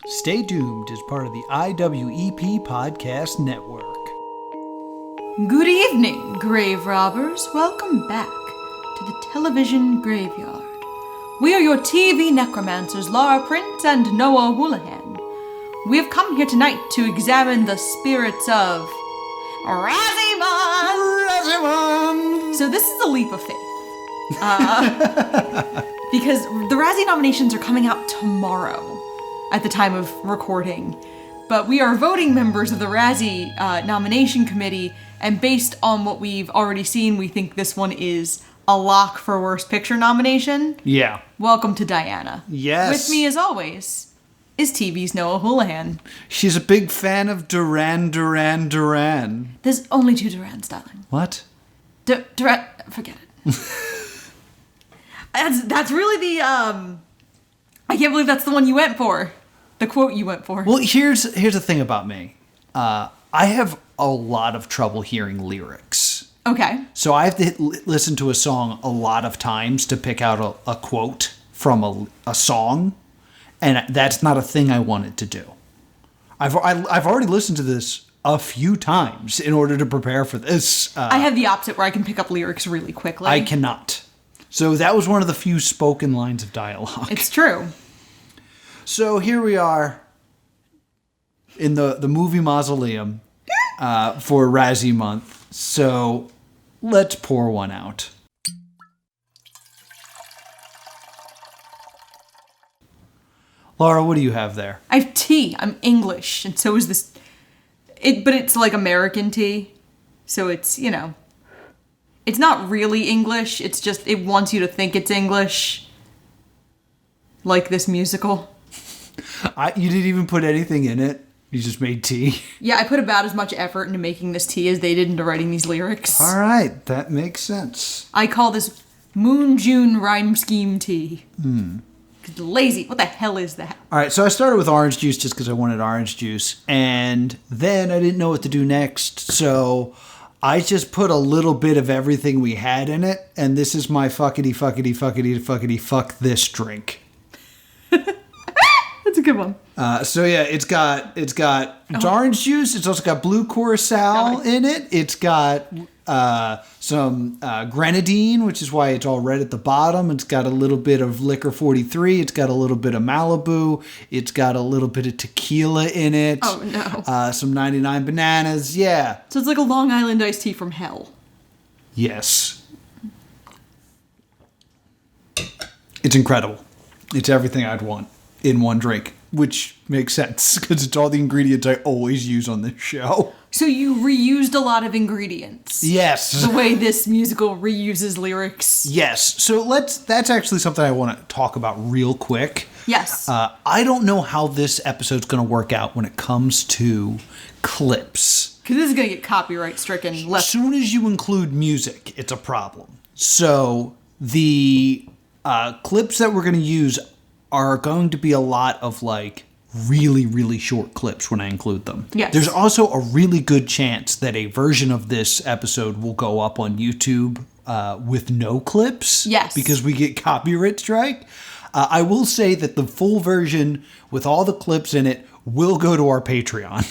Stay Doomed is part of the IWEP Podcast Network. Good evening, grave robbers. Welcome back to the television graveyard. We are your TV necromancers, Laura Prince and Noah Houlihan. We have come here tonight to examine the spirits of RAZZIE Month! RAZZIE Month! So this is a leap of faith. Because the Razzie nominations are coming out tomorrow at the time of recording. But we are voting members of the Razzie nomination committee, and based on what we've already seen, we think this one is a lock for Worst Picture nomination. Yeah. Welcome to Diana. Yes. With me, as always, is TV's Noah Houlihan. She's a big fan of Duran Duran Duran. There's only two Durans, darling. What? Duran... Forget it. That's really the, I can't believe that's the one you went for. The quote you went for. Well, here's the thing about me. I have a lot of trouble hearing lyrics. Okay. So I have to listen to a song a lot of times to pick out a quote from a song, and that's not a thing I wanted to do. I've already listened to this a few times in order to prepare for this. I have the opposite where I can pick up lyrics really quickly. I cannot. So that was one of the few spoken lines of dialogue. It's true. So here we are in the movie Mausoleum for Razzie Month. So let's pour one out. Laura, what do you have there? I have tea. I'm English, and so is this. But it's like American tea, so it's, you know, it's not really English. It's just it wants you to think it's English, like this musical. You didn't even put anything in it. You just made tea. Yeah, I put about as much effort into making this tea as they did into writing these lyrics. All right, that makes sense. I call this Moon June rhyme scheme tea. Lazy. What the hell is that? All right, so I started with orange juice just because I wanted orange juice, and then I didn't know what to do next, so I just put a little bit of everything we had in it, and this is my fuck this drink. That's a good one. So yeah, it's got orange juice. It's also got blue curacao in it. It's got some grenadine, which is why it's all red at the bottom. It's got a little bit of liquor 43. It's got a little bit of Malibu. It's got a little bit of tequila in it. Oh no. Some 99 bananas. Yeah. So it's like a Long Island iced tea from hell. Yes. It's incredible. It's everything I'd want in one drink, which makes sense because it's all the ingredients I always use on this show. So you reused a lot of ingredients. Yes. The way this musical reuses lyrics. Yes. So that's actually something I want to talk about real quick. Yes. I don't know how this episode's going to work out when it comes to clips. Because this is going to get copyright stricken. As soon as you include music, it's a problem. So the clips that we're going to use are going to be a lot of like really, really short clips when I include them. Yes. There's also a really good chance that a version of this episode will go up on YouTube with no clips. Yes. Because we get copyright strike. I will say that the full version with all the clips in it will go to our Patreon.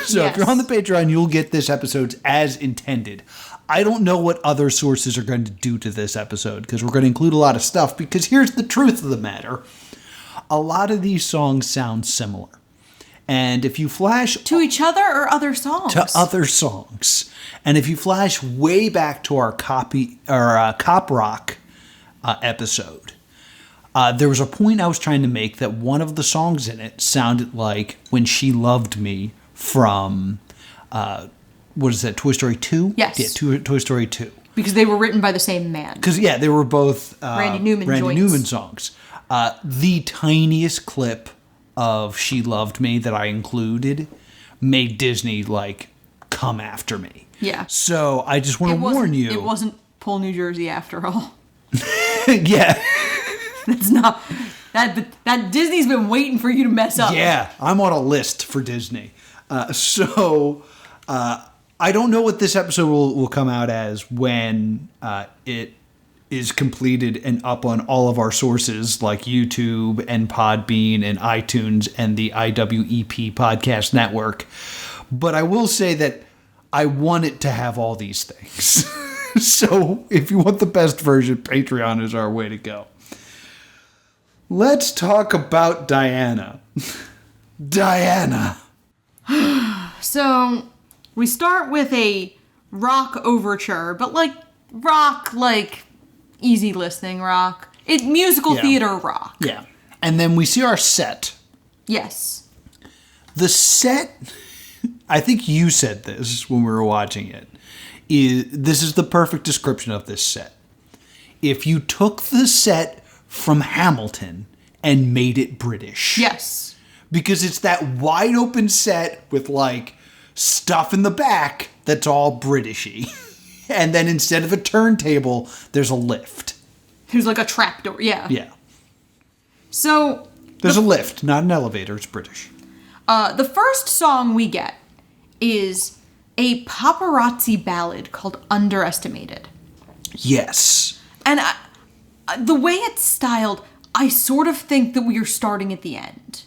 So yes. If you're on the Patreon, you'll get this episode as intended. I don't know what other sources are going to do to this episode because we're going to include a lot of stuff because here's the truth of the matter. A lot of these songs sound similar. And if you flash... To each other or other songs? To other songs. And if you flash way back to our Cop Rock episode, there was a point I was trying to make that one of the songs in it sounded like When She Loved Me from, what is that, Toy Story 2? Yes. Yeah, Toy Story 2. Because they were written by the same man. Because, yeah, they were both Randy Newman songs. The tiniest clip of She Loved Me that I included made Disney, like, come after me. Yeah. So I just want to warn you. It wasn't Pull New Jersey after all. Yeah. That's not... That Disney's been waiting for you to mess up. Yeah, I'm on a list for Disney. I don't know what this episode will come out as when it is completed and up on all of our sources like YouTube and Podbean and iTunes and the IWEP Podcast Network. But I will say that I want it to have all these things. So if you want the best version, Patreon is our way to go. Let's talk about Diana. Diana. So we start with a rock overture, but rock, easy listening rock. Musical theater rock. Yeah. And then we see our set. Yes. The set, I think you said this when we were watching it, this is the perfect description of this set. If you took the set from Hamilton and made it British. Yes. Because it's that wide open set with stuff in the back that's all Britishy. And then instead of a turntable, there's a lift. There's a trapdoor, yeah. Yeah. So... There's a lift, not an elevator. It's British. The first song we get is a paparazzi ballad called Underestimated. Yes. And the way it's styled, I sort of think that we are starting at the end.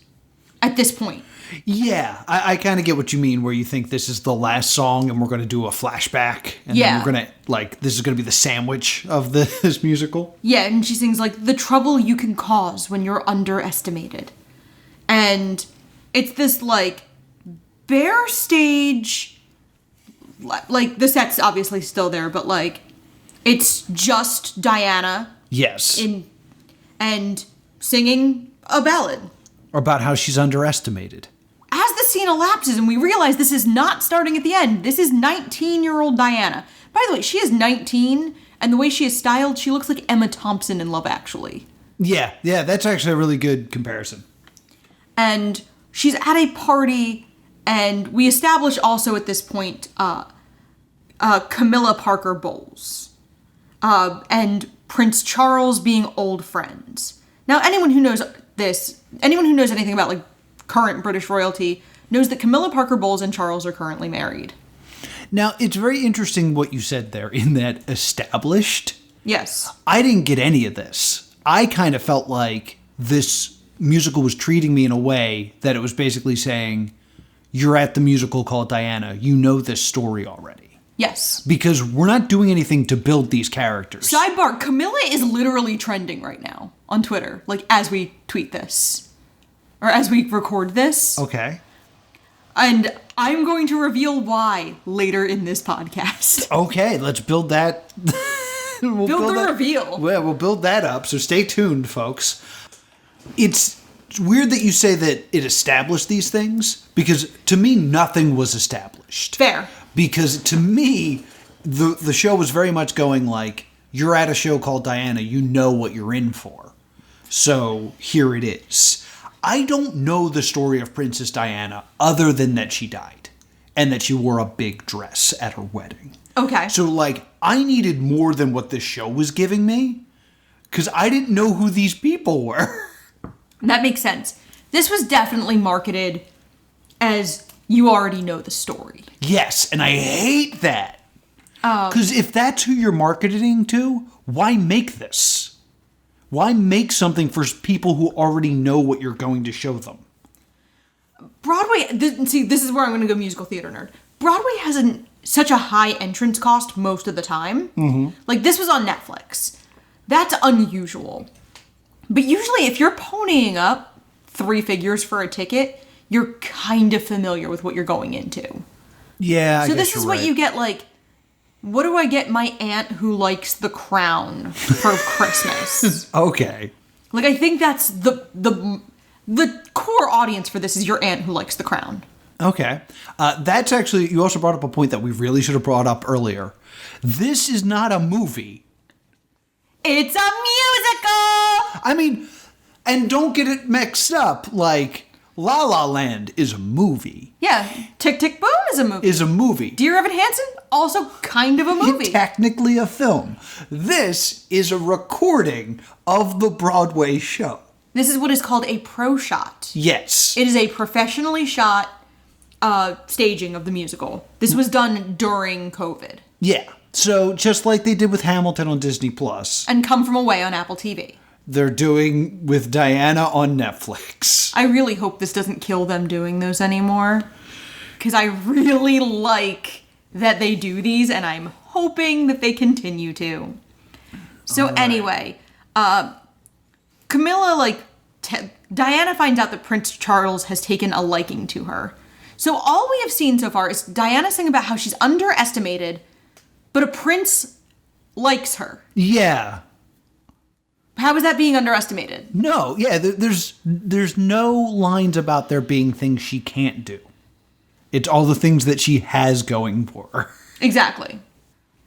At this point. Yeah, I kind of get what you mean, where you think this is the last song and we're going to do a flashback. And then we're going to, this is going to be the sandwich of this musical. Yeah, and she sings, the trouble you can cause when you're underestimated. And it's this, bare stage, the set's obviously still there, but, it's just Diana. Yes. And singing a ballad. About how she's underestimated. As the scene elapses and we realize this is not starting at the end, this is 19-year-old Diana. By the way, she is 19, and the way she is styled, she looks like Emma Thompson in Love Actually. Yeah, that's actually a really good comparison. And she's at a party, and we establish also at this point Camilla Parker Bowles and Prince Charles being old friends. Now, anyone who knows anything about current British royalty knows that Camilla Parker Bowles and Charles are currently married. Now, it's very interesting what you said there in that established. Yes. I didn't get any of this. I kind of felt like this musical was treating me in a way that it was basically saying, you're at the musical called Diana. You know this story already. Yes. Because we're not doing anything to build these characters. Sidebar, Camilla is literally trending right now on Twitter, as we tweet this. Or as we record this. Okay. And I'm going to reveal why later in this podcast. Okay, let's build that. Build the reveal. Well, we'll build that up, so stay tuned, folks. It's weird that you say that it established these things, because to me, nothing was established. Fair. Because to me, the show was very much going you're at a show called Diana, you know what you're in for. So here it is. I don't know the story of Princess Diana other than that she died and that she wore a big dress at her wedding. Okay. So, I needed more than what this show was giving me because I didn't know who these people were. That makes sense. This was definitely marketed as you already know the story. Yes, and I hate that. Because if that's who you're marketing to, why make this? Why make something for people who already know what you're going to show them? Broadway, this is where I'm going to go musical theater nerd. Broadway has such a high entrance cost most of the time. Mm-hmm. This was on Netflix. That's unusual. But usually if you're ponying up 3 figures for a ticket, you're kind of familiar with what you're going into. Yeah, I So guess this is you're what right. you get what do I get my aunt who likes The Crown for Christmas? Okay. I think that's the core audience for this is your aunt who likes The Crown. Okay. That's actually, you also brought up a point that we really should have brought up earlier. This is not a movie. It's a musical! I mean, and don't get it mixed up. La La Land is a movie. Yeah, Tick Tick Boom is a movie. Dear Evan Hansen, also kind of a movie. Technically a film. This is a recording of the Broadway show. This is what is called a pro shot. Yes. It is a professionally shot staging of the musical. This was done during COVID. Yeah. So just like they did with Hamilton on Disney Plus, And Come From Away on Apple TV. they're doing with Diana on Netflix. I really hope this doesn't kill them doing those anymore. Because I really like that they do these, and I'm hoping that they continue to. So anyway, Camilla, Diana finds out that Prince Charles has taken a liking to her. So all we have seen so far is Diana saying about how she's underestimated, but a prince likes her. Yeah. How is that being underestimated? No, yeah, there's no lines about there being things she can't do. It's all the things that she has going for her. Exactly.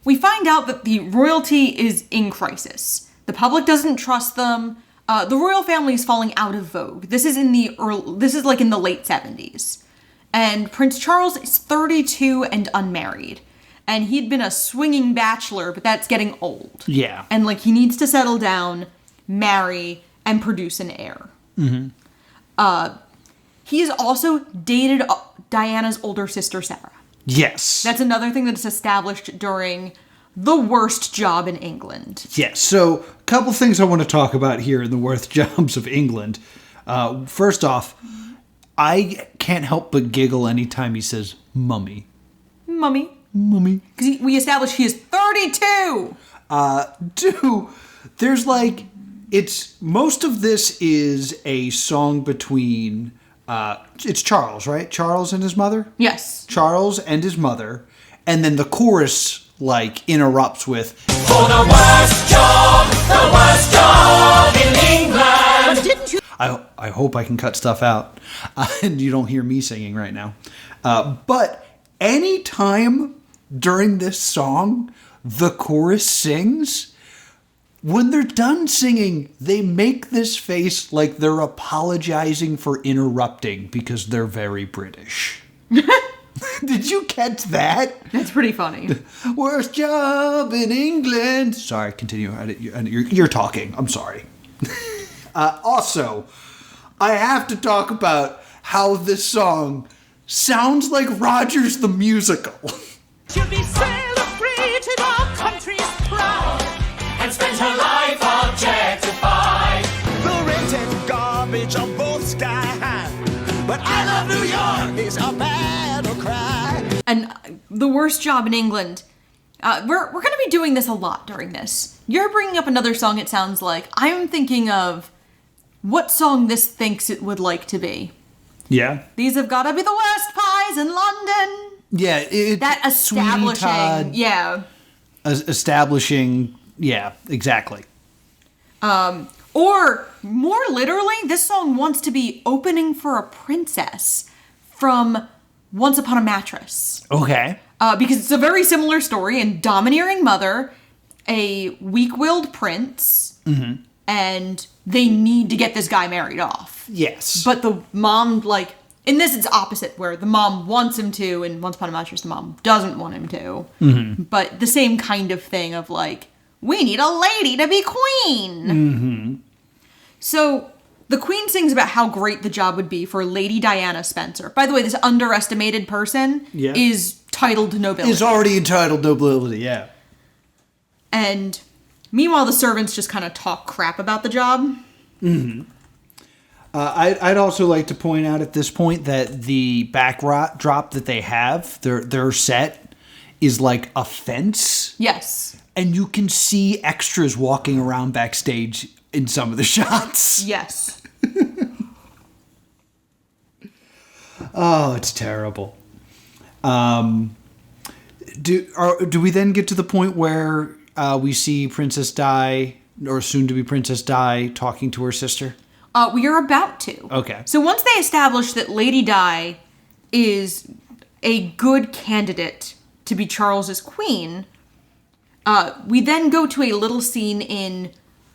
We find out that the royalty is in crisis. The public doesn't trust them. The royal family is falling out of vogue. This is in the late 70s. And Prince Charles is 32 and unmarried. And he'd been a swinging bachelor, but that's getting old. Yeah. And he needs to settle down, marry, and produce an heir. Mm-hmm. He has also dated Diana's older sister, Sarah. Yes. That's another thing that's established during the worst job in England. Yes. So, a couple things I want to talk about here in the worst jobs of England. First off, I can't help but giggle anytime he says mummy. Mummy. Mummy. Because we established he is 32! Two, there's most of this is a song between, it's Charles, right? Charles and his mother? Yes. Charles and his mother. And then the chorus, interrupts with, For the worst job in England. I hope I can cut stuff out and you don't hear me singing right now. But any time during this song the chorus sings, when they're done singing, they make this face like they're apologizing for interrupting because they're very British. Did you catch that? That's pretty funny. Worst job in England. Sorry, continue. You're talking. I'm sorry. Also, I have to talk about how this song sounds like Rogers the Musical. Should be celebrated, our country's proud, and spent her life objectified. The rented garbage on both sky high, but I love New York is a battle cry. And the worst job in England. We're going to be doing this a lot during this. You're bringing up another song, it sounds like. I'm thinking of what song this thinks it would like to be. Yeah. These have got to be the worst pies in London. Yeah. That establishing. Yeah. Establishing. Yeah, exactly. Or more literally, this song wants to be opening for a princess from Once Upon a Mattress. Okay. Because it's a very similar story. And domineering mother, a weak-willed prince, and they need to get this guy married off. Yes. But the mom, in this it's opposite, where the mom wants him to, and Once Upon a Mattress, the mom doesn't want him to. Mm-hmm. But the same kind of thing of we need a lady to be queen. Mm-hmm. So the queen sings about how great the job would be for Lady Diana Spencer. By the way, this underestimated person is titled nobility. Is already entitled nobility, yeah. And meanwhile, the servants just kind of talk crap about the job. Mm-hmm. I'd also like to point out at this point that the backdrop that they have, their set, is like a fence. Yes. And you can see extras walking around backstage in some of the shots. Yes. Oh, it's terrible. Do we then get to the point where we see Princess Di, or soon-to-be Princess Di, talking to her sister? We are about to. Okay. So once they establish that Lady Di is a good candidate to be Charles's queen, we then go to a little scene in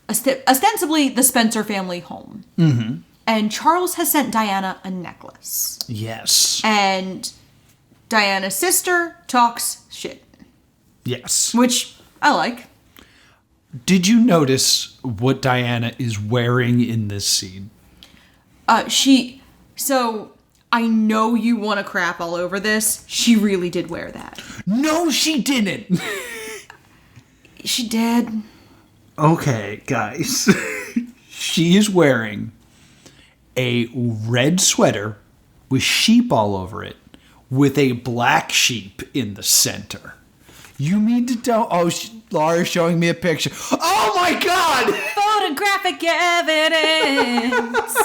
ostensibly the Spencer family home. Mm-hmm. And Charles has sent Diana a necklace. Yes. And Diana's sister talks shit. Yes. Which I like. Did you notice what Diana is wearing in this scene? So I know you want to crap all over this. She really did wear that. No, she didn't. She did. Okay, guys. She is wearing a red sweater with sheep all over it, with a black sheep in the center. You mean to tell... Oh, Laura's showing me a picture. Oh, my God! Photographic evidence.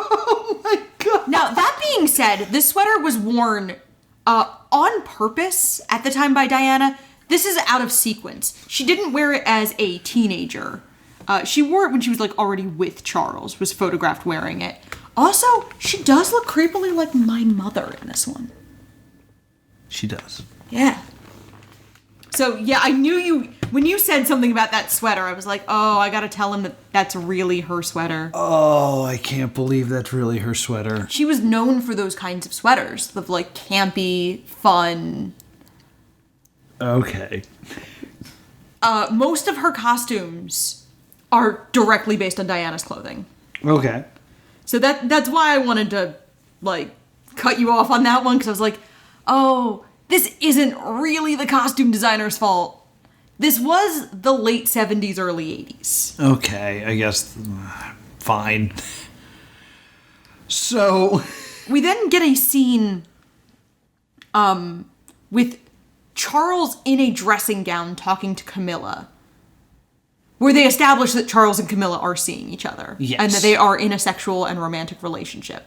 Oh, my God. Now, that being said, this sweater was worn on purpose at the time by Diana. This is out of sequence. She didn't wear it as a teenager. She wore it when she was like already with Charles, was photographed wearing it. Also, she does look creepily like my mother in this one. She does. Yeah. So, yeah, I knew you... When you said something about that sweater, I was like, oh, I gotta tell him that that's really her sweater. Oh, I can't believe that's really her sweater. She was known for those kinds of sweaters. The, like, campy, fun... Okay. Most of her costumes are directly based on Diana's clothing. Okay. So that's why I wanted to, like, cut you off on that one, because I was like, oh, this isn't really the costume designer's fault. This was the late 70s, early 80s. Okay, I guess... fine. So... We then get a scene with Charles in a dressing gown talking to Camilla, where they establish that Charles and Camilla are seeing each other. Yes. And that they are in a sexual and romantic relationship.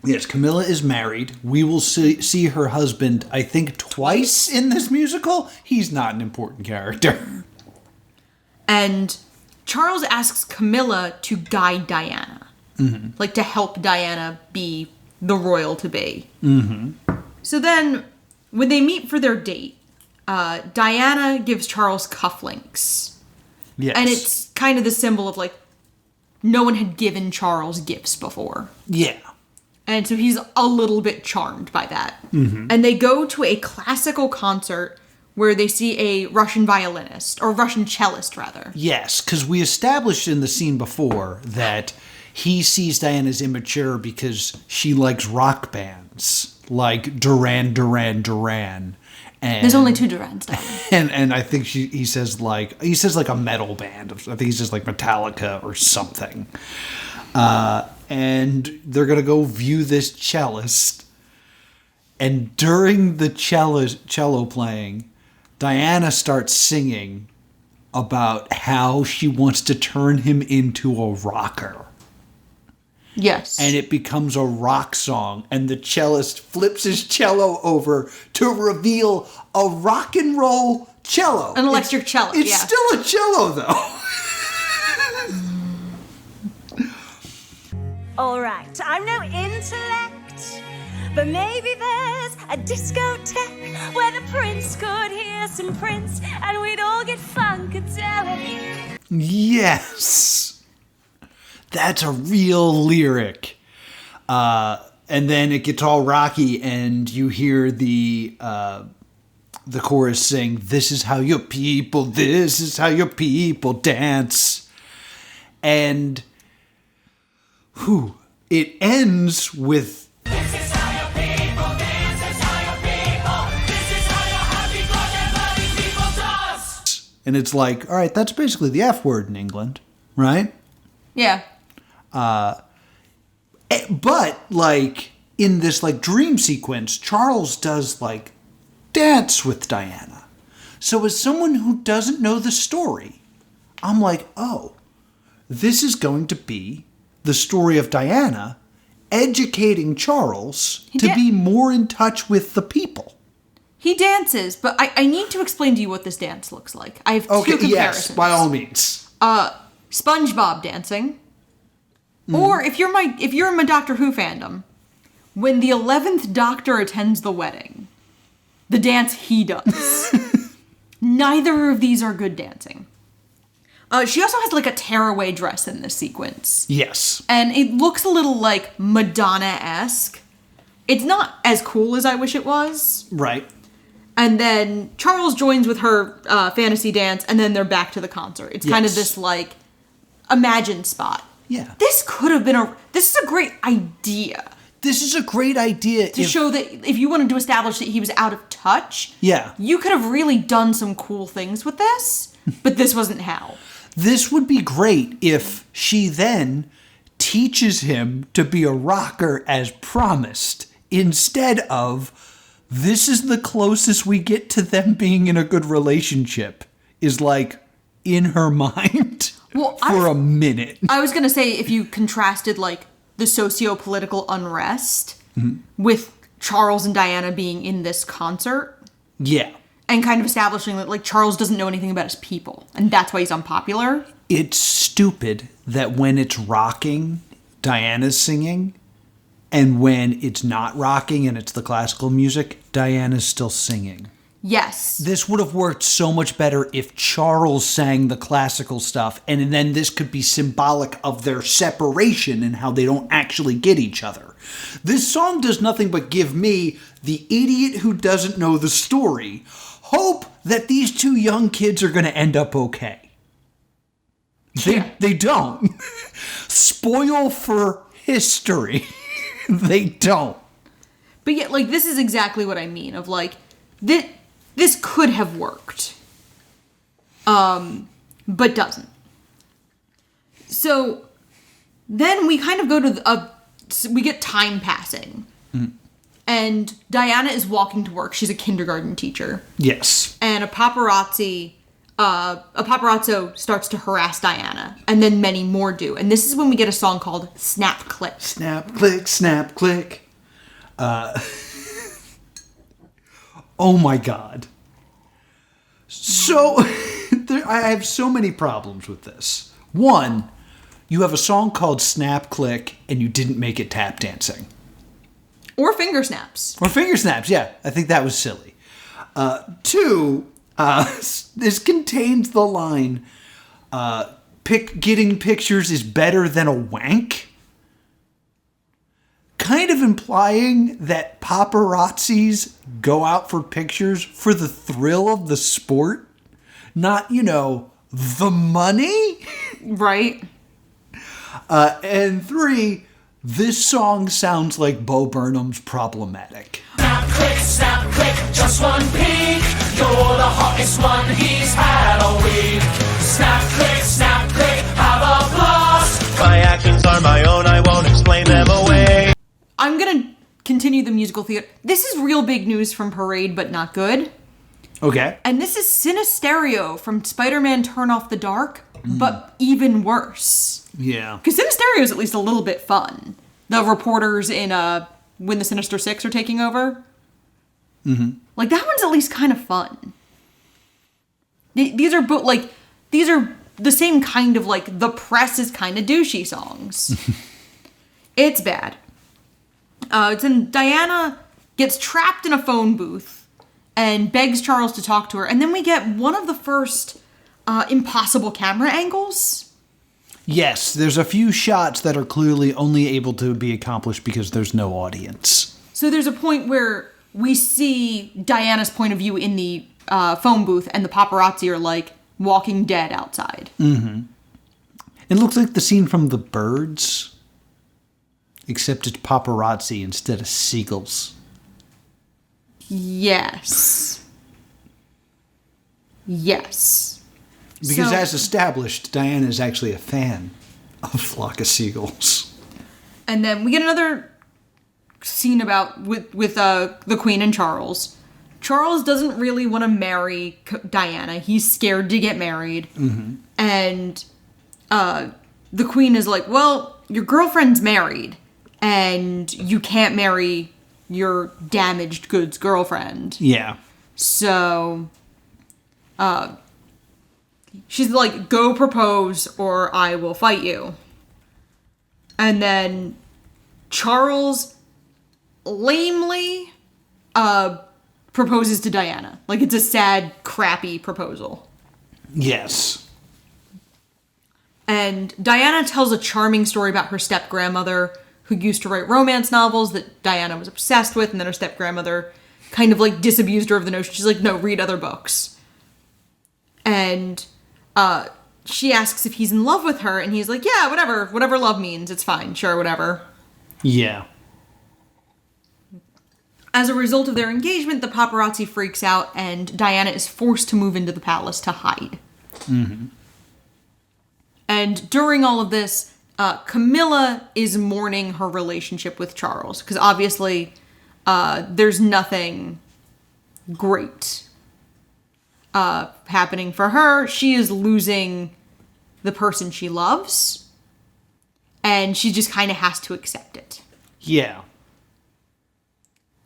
Yes, Camilla is married. We will see her husband, I think, twice in this musical. He's not an important character. And Charles asks Camilla to guide Diana. Mm-hmm. Like, to help Diana be the royal to be. Mm-hmm. So then, when they meet for their date, Diana gives Charles cufflinks. Yes. And it's kind of the symbol of, like, no one had given Charles gifts before. Yeah. And so he's a little bit charmed by that. Mm-hmm. And they go to a classical concert where they see a Russian violinist, or Russian cellist, rather. Yes, because we established in the scene before that he sees Diana as immature because she likes rock bands, like Duran Duran Duran. And, there's only 2 Durans, darling. And I think he says like a metal band. I think he says like Metallica or something. And they're going to go view this cellist. And during the cello playing, Diana starts singing about how she wants to turn him into a rocker. Yes. And it becomes a rock song. And the cellist flips his cello over to reveal a rock and roll cello. An electric cello, It's still a cello, though. All right, I'm no intellect, but maybe there's a discotheque where the prince could hear some Prince and we'd all get funkadelic. Yes. That's a real lyric. And then it gets all rocky and you hear the chorus sing, this is how your people dance. And it ends with This is how your people dance, this is how your people, this is how your happy, bloody people does. and it's like, all right, that's basically the F word in England, right? Yeah. But like in this like dream sequence, Charles does like dance with Diana. So as someone who doesn't know the story, I'm like, oh, this is going to be the story of Diana educating Charles to be more in touch with the people. He dances, but I need to explain to you what this dance looks like. I have 2 comparisons. Yes, by all means. SpongeBob dancing. Or if you're in my Doctor Who fandom, when the 11th Doctor attends the wedding, the dance he does. Neither of these are good dancing. She also has like a tearaway dress in this sequence. Yes. And it looks a little like Madonna-esque. It's not as cool as I wish it was. Right. And then Charles joins with her fantasy dance, and then they're back to the concert. It's kind of this like Imagine spot. Yeah. This could have been this is a great idea. This is a great idea To show that if you wanted to establish that he was out of touch. Yeah. You could have really done some cool things with this, but this wasn't how. This would be great if she then teaches him to be a rocker as promised, instead of, this is the closest we get to them being in a good relationship, is like in her mind for a minute. I was going to say, if you contrasted like the socio-political unrest with Charles and Diana being in this concert. Yeah. And kind of establishing that like Charles doesn't know anything about his people. And that's why he's unpopular. It's stupid that when it's rocking, Diana's singing. And when it's not rocking and it's the classical music, Diana's still singing. Yes. This would have worked so much better if Charles sang the classical stuff, and then this could be symbolic of their separation and how they don't actually get each other. This song does nothing but give me, the idiot who doesn't know the story, hope that these two young kids are going to end up okay. They don't. Spoil for history. They don't. But yet, like, this is exactly what I mean, of like, this could have worked. But doesn't. So then we kind of go to we get time passing. And Diana is walking to work. She's a kindergarten teacher. Yes. And a paparazzo starts to harass Diana. And then many more do. And this is when we get a song called Snap Click. Snap, click, snap, click. Oh my God. So, I have so many problems with this. One, you have a song called Snap Click and you didn't make it tap dancing. Or finger snaps. Or finger snaps, yeah. I think that was silly. Two, this contains the line, getting pictures is better than a wank. Kind of implying that paparazzis go out for pictures for the thrill of the sport, not, the money. Right. And three, this song sounds like Bo Burnham's Problematic. Snap, click, just one peek. You're the hottest one he's had all week. Snap, click, have a blast. My actions are my own, I won't explain them away. I'm going to continue the musical theater. This is real big news from Parade, but not good. Okay. And this is Sinisterio from Spider-Man Turn Off the Dark, but even worse. Yeah. Because Sinisterio is at least a little bit fun. The reporters in When the Sinister Six are taking over. Mm-hmm. Like, that one's at least kind of fun. These are the same kind of, like, the press is kind of douchey songs. It's bad. Then Diana gets trapped in a phone booth and begs Charles to talk to her. And then we get one of the first impossible camera angles. Yes, there's a few shots that are clearly only able to be accomplished because there's no audience. So there's a point where we see Diana's point of view in the phone booth and the paparazzi are like Walking Dead outside. Mm-hmm. It looks like the scene from The Birds, except it's paparazzi instead of seagulls. Yes. Because as established, Diana is actually a fan of Flock of Seagulls. And then we get another scene with the Queen and Charles. Charles doesn't really want to marry Diana. He's scared to get married. Mm-hmm. And the Queen is like, well, your girlfriend's married. And you can't marry your damaged goods girlfriend. Yeah. So, she's like, go propose or I will fight you. And then Charles lamely proposes to Diana. Like, it's a sad, crappy proposal. Yes. And Diana tells a charming story about her step-grandmother who used to write romance novels that Diana was obsessed with, and then her step-grandmother kind of, like, disabused her of the notion. She's like, no, read other books. And she asks if he's in love with her, and he's like, yeah, whatever love means, it's fine, sure, whatever. Yeah. As a result of their engagement, the paparazzi freaks out, and Diana is forced to move into the palace to hide. Mm-hmm. And during all of this, Camilla is mourning her relationship with Charles, because obviously there's nothing great happening for her. She is losing the person she loves, and she just kind of has to accept it. Yeah.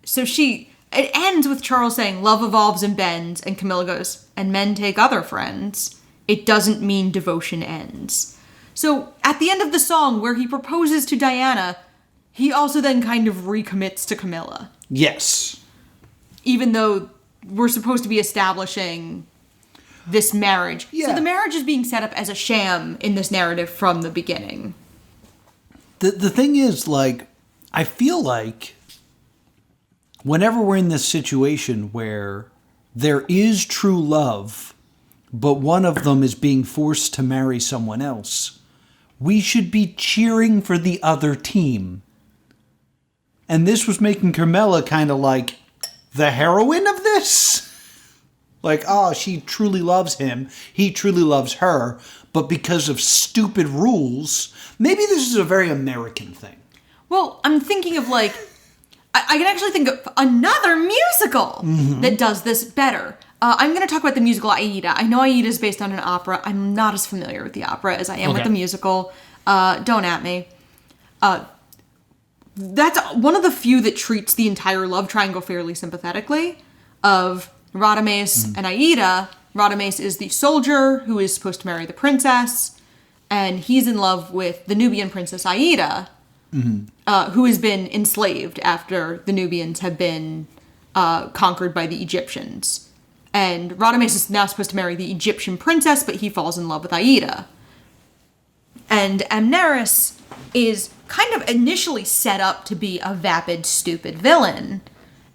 So it ends with Charles saying, love evolves and bends, and Camilla goes, and men take other friends. It doesn't mean devotion ends. So at the end of the song, where he proposes to Diana, he also then kind of recommits to Camilla. Yes. Even though we're supposed to be establishing this marriage. Yeah. So the marriage is being set up as a sham in this narrative from the beginning. The thing is, like, I feel like whenever we're in this situation where there is true love, but one of them is being forced to marry someone else, we should be cheering for the other team. And this was making Carmela kind of like the heroine of this. Like, oh, she truly loves him. He truly loves her. But because of stupid rules, maybe this is a very American thing. Well, I'm thinking of like, I can actually think of another musical that does this better. I'm going to talk about the musical Aida. I know Aida is based on an opera. I'm not as familiar with the opera as I am with the musical. Don't at me. That's one of the few that treats the entire love triangle fairly sympathetically of Radames and Aida. Radames is the soldier who is supposed to marry the princess, and he's in love with the Nubian princess Aida, who has been enslaved after the Nubians have been conquered by the Egyptians. And Radames is now supposed to marry the Egyptian princess, but he falls in love with Aida. And Amneris is kind of initially set up to be a vapid, stupid villain.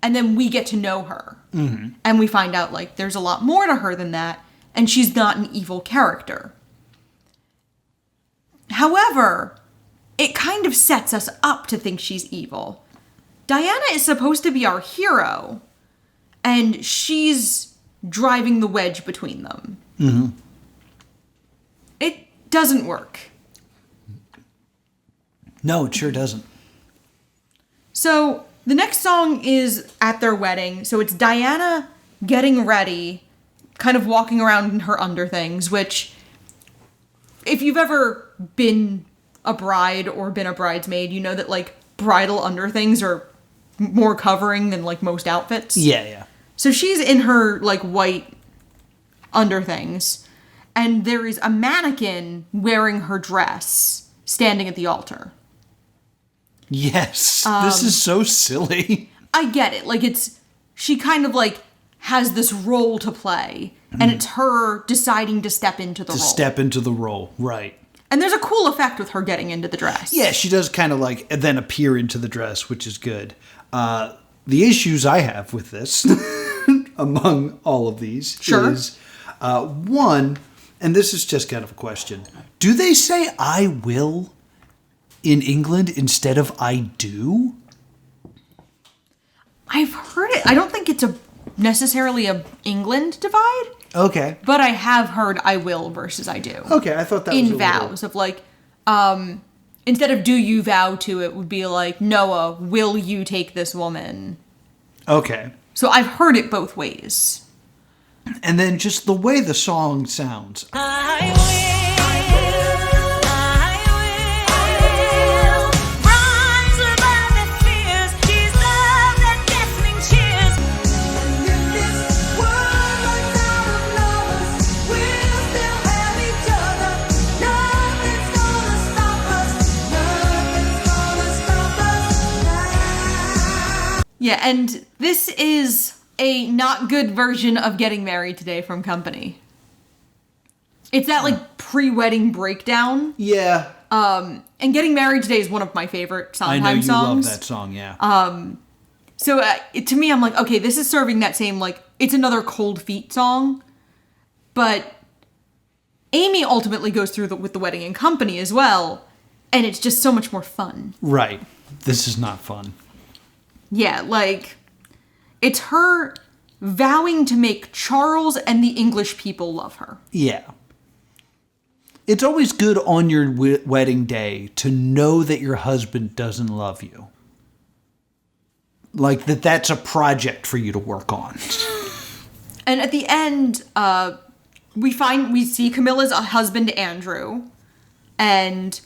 And then we get to know her. Mm-hmm. And we find out, like, there's a lot more to her than that. And she's not an evil character. However, it kind of sets us up to think she's evil. Diana is supposed to be our hero. And she's driving the wedge between them. Mm-hmm. It doesn't work. No, it sure doesn't. So the next song is at their wedding. So it's Diana getting ready, kind of walking around in her underthings, which if you've ever been a bride or been a bridesmaid, you know that like bridal underthings are more covering than like most outfits. Yeah. So she's in her like white underthings, and there is a mannequin wearing her dress standing at the altar. Yes, this is so silly. I get it. Like, she kind of, like, has this role to play, and it's her deciding to step into the role. Step into the role, right. And there's a cool effect with her getting into the dress. Yeah, she does kind of, like, then appear into the dress, which is good. The issues I have with this, among all of these, is, one, and this is just kind of a question, do they say I will in England instead of I do? I've heard it. I don't think it's necessarily a England divide. Okay. But I have heard I will versus I do. Okay, I thought that was in vows of like, instead of do you vow to, it would be like, Noah, will you take this woman? Okay. So I've heard it both ways. And then just the way the song sounds. I will. Rise above the fears. She's love that deafening cheers. And in this world without lovers, we'll still have each other. Nothing's gonna stop us. Nothing's gonna stop us now. Yeah, and this is a not good version of Getting Married Today from Company. It's that, like, pre-wedding breakdown. Yeah. And Getting Married Today is one of my favorite Sondheim songs. I know you love that song, yeah. So to me, I'm like, okay, this is serving that same, like, it's another Cold Feet song. But Amy ultimately goes through with the wedding in Company as well. And it's just so much more fun. Right. This is not fun. Yeah, like, It's her vowing to make Charles and the English people love her. Yeah. It's always good on your wedding day to know that your husband doesn't love you. Like that's a project for you to work on. And at the end, we see Camilla's husband, Andrew, and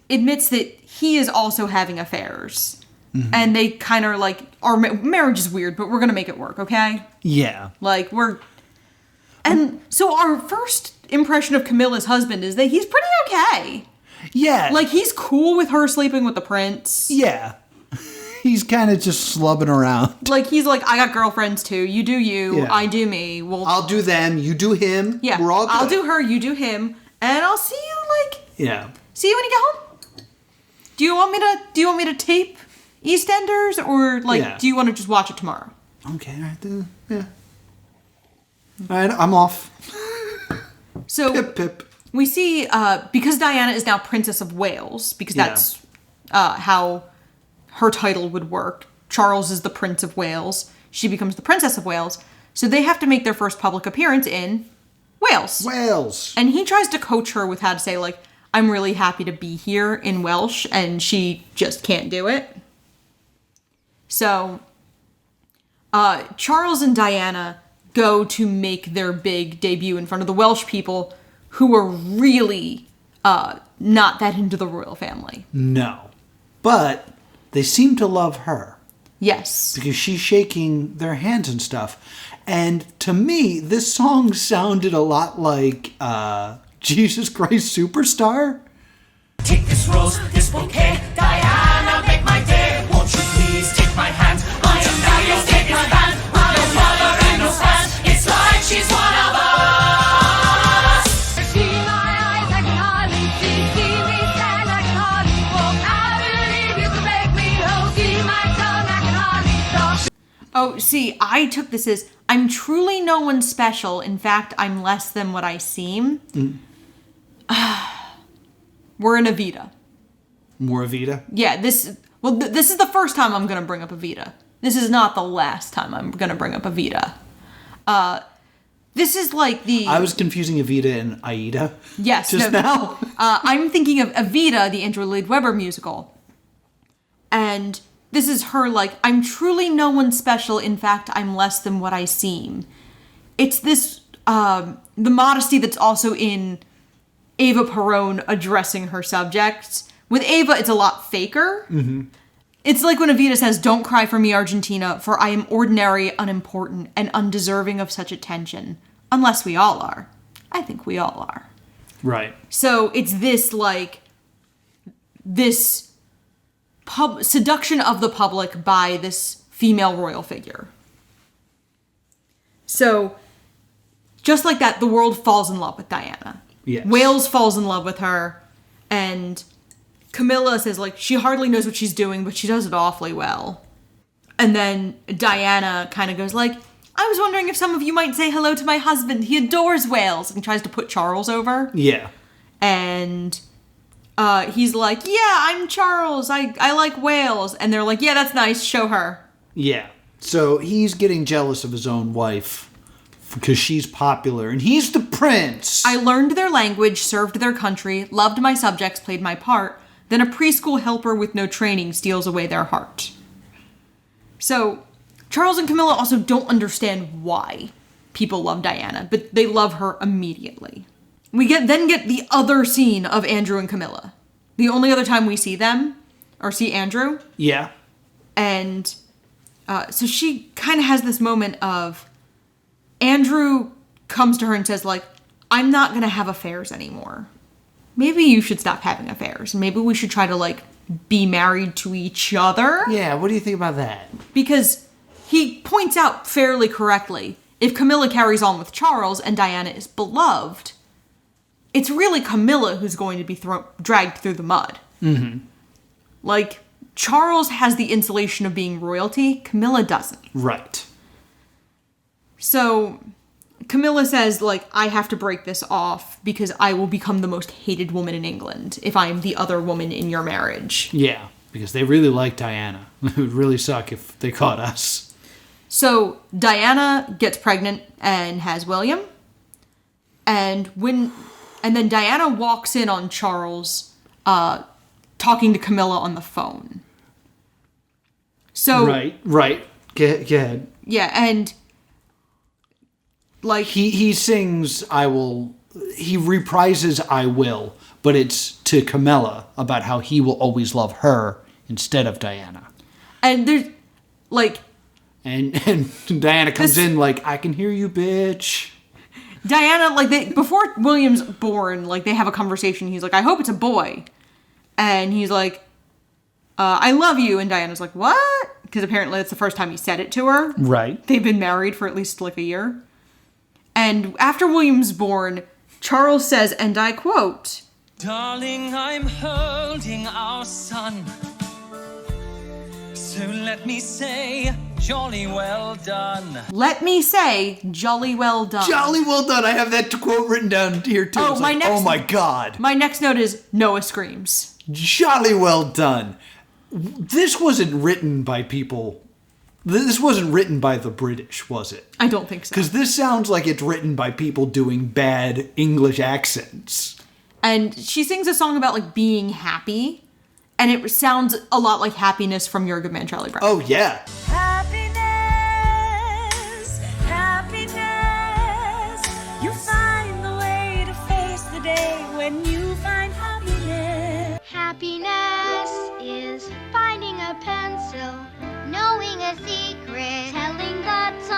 admits that he is also having affairs. Mm-hmm. And they kind of like, our marriage is weird, but we're going to make it work, okay? Yeah. Like, and so our first impression of Camilla's husband is that he's pretty okay. Yeah. Like, he's cool with her sleeping with the prince. Yeah. He's kind of just slubbing around. Like, he's like, I got girlfriends too. You do you, Yeah. I do me. I'll do them, you do him. Yeah. We're all good. I'll do her, you do him, and I'll see you, Yeah. see you when you get home. Do you want me to tape EastEnders, or do you want to just watch it tomorrow? Okay, all right then. Yeah. All right, I'm off. So Pip, pip. we see, because Diana is now Princess of Wales, because that's how her title would work. Charles is the Prince of Wales. She becomes the Princess of Wales. So they have to make their first public appearance in Wales. Wales. And he tries to coach her with how to say, like, I'm really happy to be here in Welsh, and she just can't do it. So, Charles and Diana go to make their big debut in front of the Welsh people, who are really not that into the royal family. No. But they seem to love her. Yes. Because she's shaking their hands and stuff. And to me, this song sounded a lot like Jesus Christ Superstar. Take this rose, this bouquet, Diana, make my day. Won't you please take my hand? I am now your biggest fan. No mother and no stand. It's like she's one of us. See my eyes, I can hardly see me stand, I can hardly walk. I believe you can make me whole. See my tongue, I can hardly talk. Oh, see, I took this as, I'm truly no one special. In fact, I'm less than what I seem. We're in Evita. More Evita? Yeah, this is the first time I'm going to bring up Evita. This is not the last time I'm going to bring up Evita. This is like the... I was confusing Evita and Aida. Yes. Just now. I'm thinking of Evita, the Andrew Lloyd Webber musical. And this is her like, I'm truly no one special. In fact, I'm less than what I seem. It's this, the modesty that's also in Eva Perón addressing her subjects. With Eva, it's a lot faker. Mm-hmm. It's like when Evita says, don't cry for me, Argentina, for I am ordinary, unimportant, and undeserving of such attention. Unless we all are. I think we all are. Right. So it's this, like, this seduction of the public by this female royal figure. So, just like that, the world falls in love with Diana. Yes. Wales falls in love with her, and Camilla says, like, she hardly knows what she's doing, but she does it awfully well. And then Diana kind of goes like, I was wondering if some of you might say hello to my husband. He adores Wales, and tries to put Charles over. Yeah. And he's like, yeah, I'm Charles. I like Wales. And they're like, yeah, that's nice. Show her. Yeah. So he's getting jealous of his own wife because she's popular and he's the prince. I learned their language, served their country, loved my subjects, played my part. Then a preschool helper with no training steals away their heart. So Charles and Camilla also don't understand why people love Diana, but they love her immediately. We then get the other scene of Andrew and Camilla. The only other time we see them, or see Andrew. Yeah. And so she kind of has this moment of, Andrew comes to her and says, like, I'm not going to have affairs anymore. Maybe you should stop having affairs. Maybe we should try to, like, be married to each other. Yeah, what do you think about that? Because he points out fairly correctly, if Camilla carries on with Charles and Diana is beloved, it's really Camilla who's going to be dragged through the mud. Mm-hmm. Like, Charles has the insulation of being royalty, Camilla doesn't. Right. So Camilla says, like, I have to break this off because I will become the most hated woman in England if I am the other woman in your marriage. Yeah, because they really like Diana. It would really suck if they caught us. So Diana gets pregnant and has William. And then Diana walks in on Charles talking to Camilla on the phone. So Right. Go ahead. Yeah, and like He sings "I Will." He reprises "I Will," but it's to Camilla about how he will always love her instead of Diana. and there's like And Diana comes in like, "I can hear you, bitch." Diana, like before William's born, like they have a conversation. He's like, "I hope it's a boy," and he's like, "I love you," and Diana's like, "What?" Because apparently it's the first time he said it to her. Right. They've been married for at least like a year. And after William's born, Charles says, and I quote, Darling, I'm holding our son. So let me say, jolly well done. "Let me say, jolly well done." Jolly well done. I have that quote written down here too. Oh, It's my like, next- oh my God. My next note is Noah screams. Jolly well done. This wasn't written by people. This wasn't written by the British, was it? I don't think so. Because this sounds like it's written by people doing bad English accents. And she sings a song about like being happy. And it sounds a lot like Happiness from Your Good Man, Charlie Brown. Oh, yeah. Happiness, happiness. You find the way to face the day when you find happiness. Happiness is finding a pencil, knowing a secret, telling the time.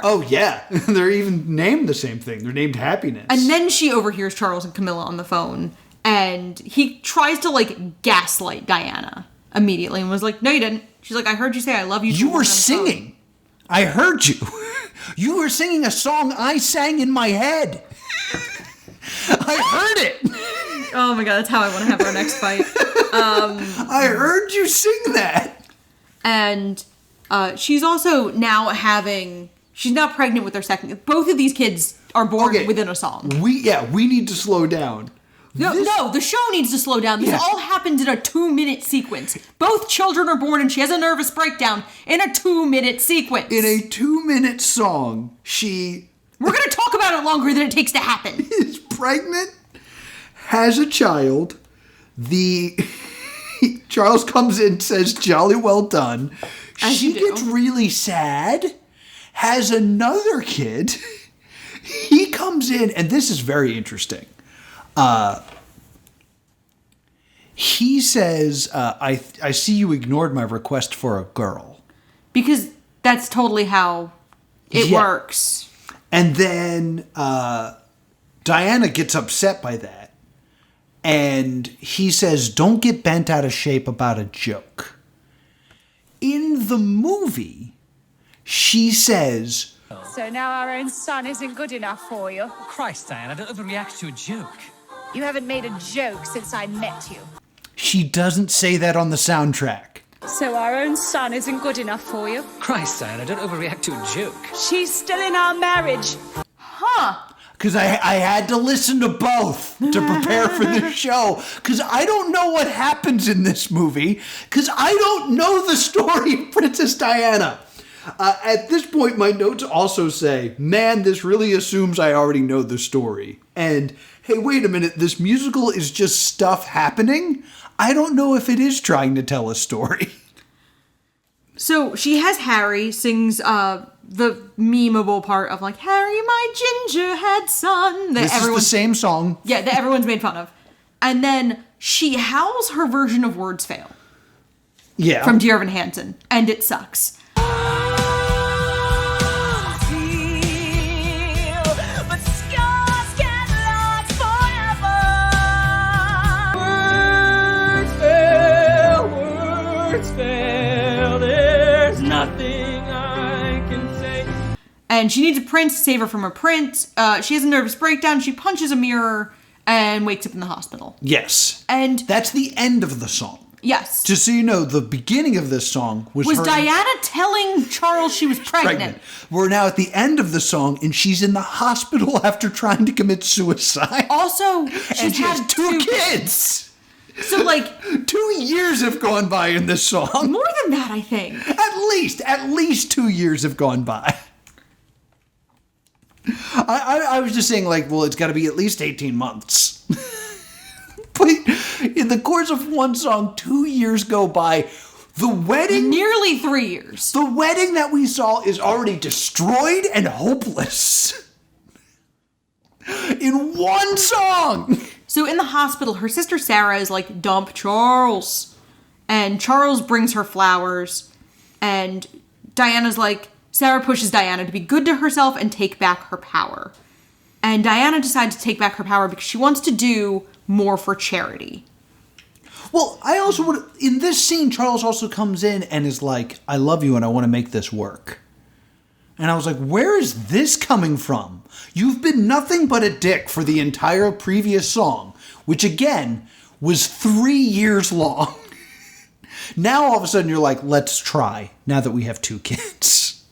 Oh, yeah. They're even named the same thing. They're named Happiness. And then she overhears Charles and Camilla on the phone. And he tries to like gaslight Diana immediately and was like, "No, you didn't." She's like, "I heard you say I love you." You were singing. I heard you. You were singing a song I sang in my head. I heard it. Oh my God, that's how I want to have our next fight. I heard you sing that. And she's also now she's now pregnant with their second. Both of these kids are born Okay. within a song. We need to slow down. No, the show needs to slow down. This Yeah. all happened in a 2-minute sequence. Both children are born and she has a nervous breakdown in a 2-minute sequence. In a 2-minute song, she We're going to talk about it longer than it takes to happen. is pregnant, has a child. Charles comes in, says, "Jolly well done." As She you do. gets really sad, has another kid. He comes in, and this is very interesting. He says, I see you ignored my request for a girl. Because that's totally how it Yeah. works. And then Diana gets upset by that. And he says, "Don't get bent out of shape about a joke." In the movie, she says, So now our own son isn't good enough for you. Christ, Diana, don't overreact to a joke. You haven't made a joke since I met you. she doesn't say that on the soundtrack. So our own son isn't good enough for you. Christ, Diana, don't overreact to a joke. She's still in our marriage. Because I had to listen to both to prepare for this show. Because I don't know what happens in this movie. Because I don't know the story of Princess Diana. At this point, my notes also say, man, this really assumes I already know the story. And, hey, wait a minute, this musical is just stuff happening? I don't know if it is trying to tell a story. So she has Harry sings the memeable part of like, "Harry, my gingerhead son." That This is the same song. Yeah, that everyone's made fun of. And then she howls her version of Words Fail Yeah. from Dear Evan Hansen, and it sucks. But scars can last forever. Words fail, there's nothing I can say. And she needs a prince to save her from a prince. She has a nervous breakdown. She punches a mirror and wakes up in the hospital. Yes. And That's the end of the song. yes, Just so you know, the beginning of this song was her Diana telling Charles she was pregnant. We're now at the end of the song, and she's in the hospital after trying to commit suicide. Also, and she's she has had two kids. So, like... 2 years have gone by in this song. More than that, I think. At least 2 years have gone by. I was just saying, like, well, it's got to be at least 18 months. But in the course of one song, 2 years go by. The wedding... Nearly 3 years. The wedding that we saw is already destroyed and hopeless. In one song. So in the hospital, her sister Sarah is like, dump Charles. And Charles brings her flowers. And Diana's like, Sarah pushes Diana to be good to herself and take back her power. And Diana decides to take back her power because she wants to do more for charity. Well, I also would... In this scene, Charles also comes in and is like, I love you and I want to make this work. And I was like, where is this coming from? You've been nothing but a dick for the entire previous song, which again was 3 years long. Now all of a sudden you're like, let's try, now that we have 2 kids.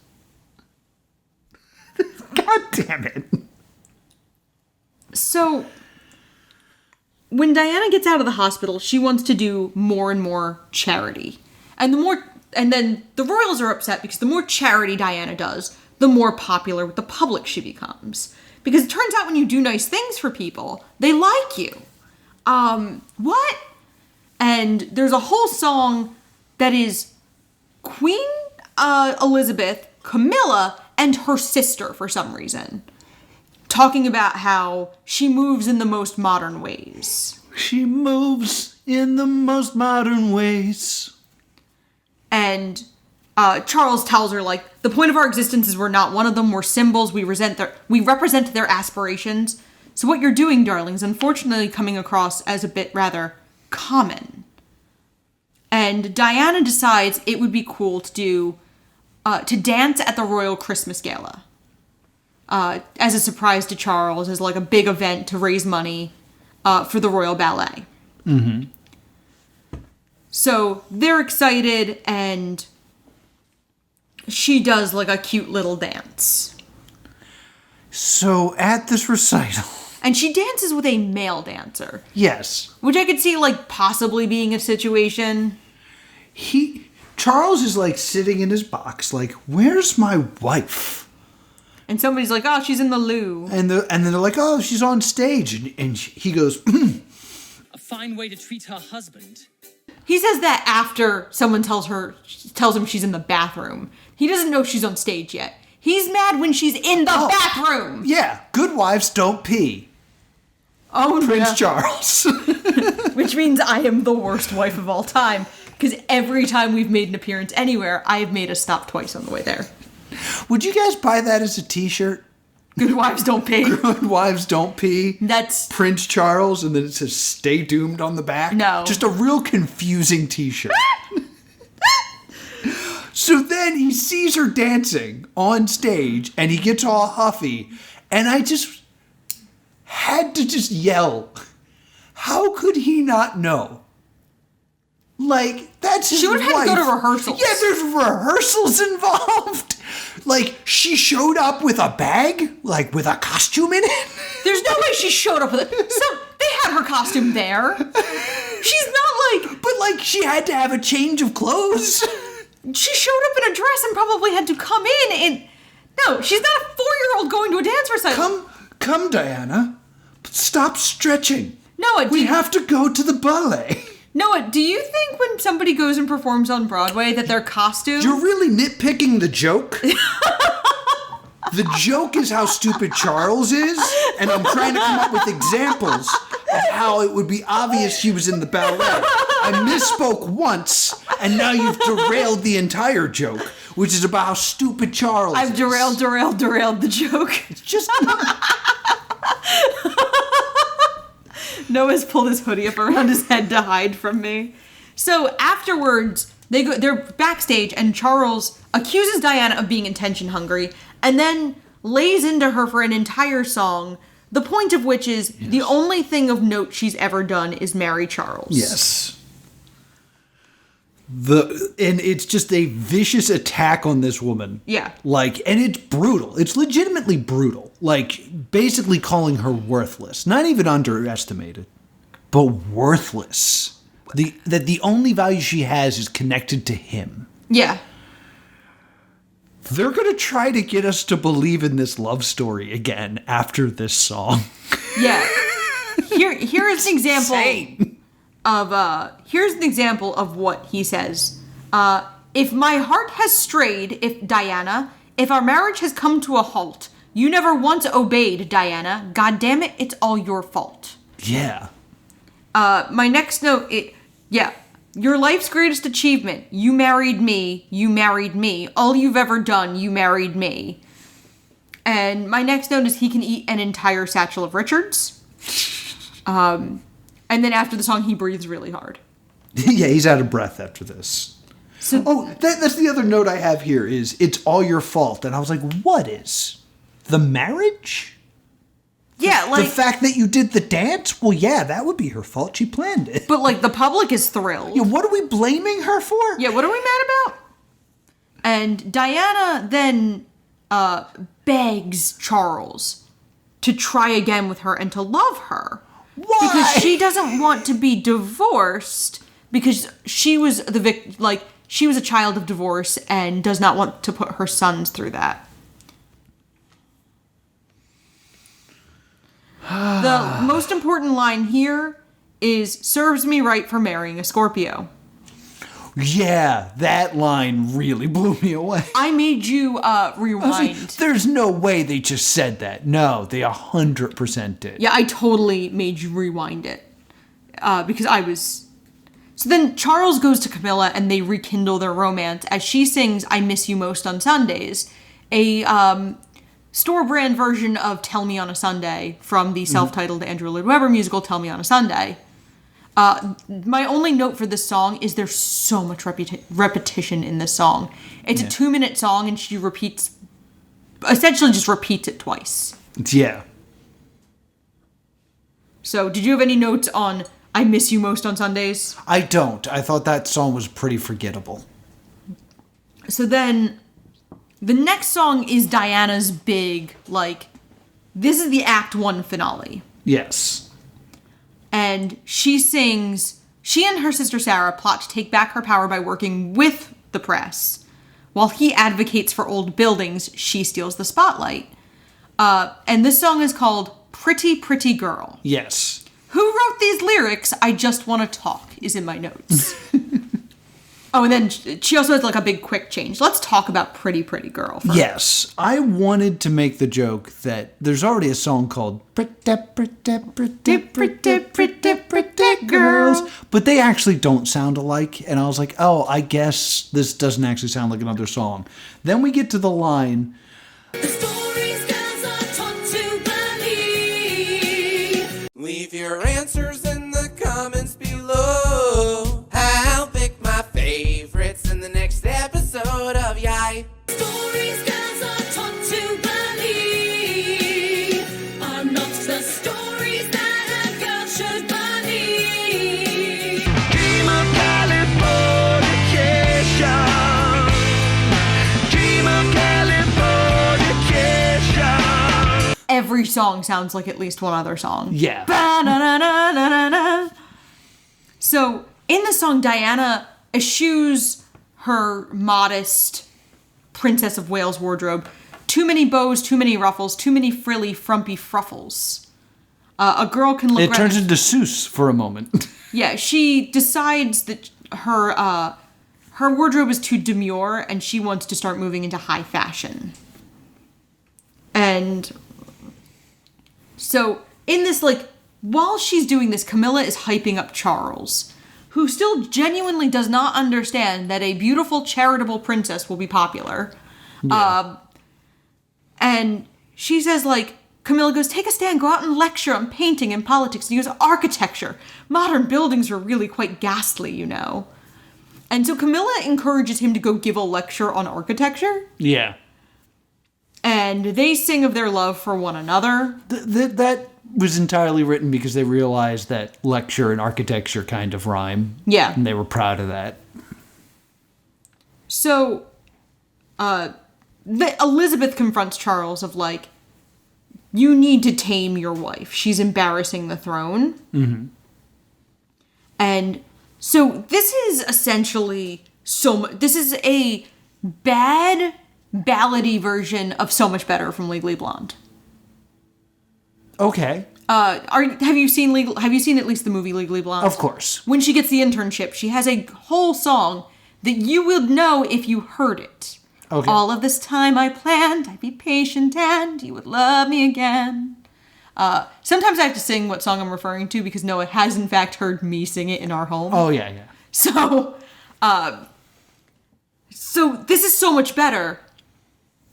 God damn it. So, when Diana gets out of the hospital, she wants to do more and more charity. And then the royals are upset because the more charity Diana does, the more popular with the public she becomes. Because it turns out when you do nice things for people, they like you. What? And there's a whole song that is Queen Elizabeth, Camilla, and her sister for some reason, talking about how she moves in the most modern ways. She moves in the most modern ways. And Charles tells her, like, the point of our existence is we're not one of them, we're symbols, we represent their aspirations. So what you're doing, darling, is unfortunately coming across as a bit rather common. And Diana decides it would be cool to dance at the Royal Christmas Gala. As a surprise to Charles, as like a big event to raise money for the Royal Ballet. Mm-hmm. So they're excited, and she does like a cute little dance. So at this recital... And she dances with a male dancer. Yes. Which I could see like possibly being a situation. Charles is like sitting in his box like, where's my wife? And somebody's like, oh, she's in the loo. And then they're like, oh, she's on stage. And he goes, A fine way to treat her husband. He says that after someone tells him she's in the bathroom. He doesn't know she's on stage yet. He's mad when she's in the bathroom. Yeah, good wives don't pee. Oh, Prince no. Charles. Which means I am the worst wife of all time. Because every time we've made an appearance anywhere, I have made us stop twice on the way there. Would you guys buy that as a t-shirt? Good wives don't pee. Good wives don't pee. That's... Prince Charles, and then it says stay doomed on the back. No. Just a real confusing t-shirt. So then he sees her dancing on stage, and he gets all huffy, and I just had to just yell. How could he not know? Like, that's his She would have had to go to rehearsals. Yeah, there's rehearsals involved. Like, she showed up with a bag? Like, with a costume in it? There's no way she showed up with it. So, they had her costume there. She's not like... But, like, she had to have a change of clothes. She showed up in a dress and probably had to come in and... No, she's not a 4-year-old going to a dance recital. Come, Diana. Stop stretching. Noah, we have to go to the ballet. Noah, do you think when somebody goes and performs on Broadway that their costume... You're really nitpicking the joke? The joke is how stupid Charles is, and I'm trying to come up with examples of how it would be obvious she was in the ballet. I misspoke once, and now you've derailed the entire joke, which is about how stupid Charles is. I've derailed the joke. It's just... Noah's pulled his hoodie up around his head to hide from me. So afterwards, they're backstage, and Charles accuses Diana of being attention hungry, and then lays into her for an entire song, the point of which is the only thing of note she's ever done is marry Charles. Yes. And it's just a vicious attack on this woman. Yeah. Like, and it's brutal. It's legitimately brutal. Like, basically calling her worthless. Not even underestimated. but worthless. That the only value she has is connected to him. Yeah. They're going to try to get us to believe in this love story again after this song. Yeah. Here is an example here's an example of what he says. If my heart has strayed, if our marriage has come to a halt, you never once obeyed, Diana. God damn it, it's all your fault. Yeah. My next note, your life's greatest achievement. You married me. All you've ever done, you married me. And my next note is he can eat an entire satchel of Richards. And then after the song, he breathes really hard. Yeah, he's out of breath after this. So, That's the other note I have here is, it's all your fault. And I was like, what is? The marriage? Yeah, like... The fact that you did the dance? Well, yeah, that would be her fault. She planned it. But, like, the public is thrilled. Yeah, what are we blaming her for? Yeah, what are we mad about? And Diana then begs Charles to try again with her and to love her. Why? Because she doesn't want to be divorced because she was she was a child of divorce and does not want to put her sons through that. The most important line here is, serves me right for marrying a Scorpio. Yeah, that line really blew me away. I made you rewind. Like, there's no way they just said that. No, they 100% did. Yeah, I totally made you rewind it. Because I was... So then Charles goes to Camilla and they rekindle their romance as she sings I Miss You Most on Sundays, a store brand version of Tell Me on a Sunday from the self-titled Andrew Lloyd Webber musical Tell Me on a Sunday. My only note for this song is there's so much repetition in this song. It's a 2-minute song and she essentially just repeats it twice. Yeah. So did you have any notes on I Miss You Most on Sundays? I don't. I thought that song was pretty forgettable. So then the next song is Diana's big, this is the Act 1 finale. Yes. And she sings, she and her sister Sarah plot to take back her power by working with the press. While he advocates for old buildings, she steals the spotlight. And this song is called Pretty Pretty Girl. Yes. Who wrote these lyrics? I just want to talk is in my notes. Oh, and then she also has a big quick change. Let's talk about Pretty Pretty Girl first. Yes. I wanted to make the joke that there's already a song called Pretty Pretty Pretty Pretty Pretty Pretty Girls, but they actually don't sound alike. And I was like, oh, I guess this doesn't actually sound like another song. Then we get to the line... The stories girls are taught to believe. Leave your answers in the comments below. I'll pick my favorites in the next episode of Yai. Stories girls are taught to believe are not the stories that a girl should believe. Dream of Californication. Dream of Californication. Every song sounds like at least one other song. Yeah. Ba-na-na-na-na-na-na. So, in the song, Diana eschews her modest Princess of Wales wardrobe. Too many bows, too many ruffles, too many frilly, frumpy fruffles. A girl can look... It turns into Seuss for a moment. Yeah, she decides that her wardrobe is too demure and she wants to start moving into high fashion. And so in this, while she's doing this, Camilla is hyping up Charles, who still genuinely does not understand that a beautiful, charitable princess will be popular. Yeah. And she says, Camilla goes, take a stand, go out and lecture on painting and politics. And he goes, architecture. Modern buildings are really quite ghastly, you know. And so Camilla encourages him to go give a lecture on architecture. Yeah. And they sing of their love for one another. That was entirely written because they realized that lecture and architecture kind of rhyme. Yeah. And they were proud of that. So, Elizabeth confronts Charles of you need to tame your wife. She's embarrassing the throne. Mm-hmm. And so this is essentially this is a bad ballady version of So Much Better from Legally Blonde. Okay. Have you seen at least the movie Legally Blonde? Of course. When she gets the internship, she has a whole song that you would know if you heard it. Okay. All of this time I planned, I'd be patient and you would love me again. Sometimes I have to sing what song I'm referring to because Noah has in fact heard me sing it in our home. Oh, yeah. So this is so much better,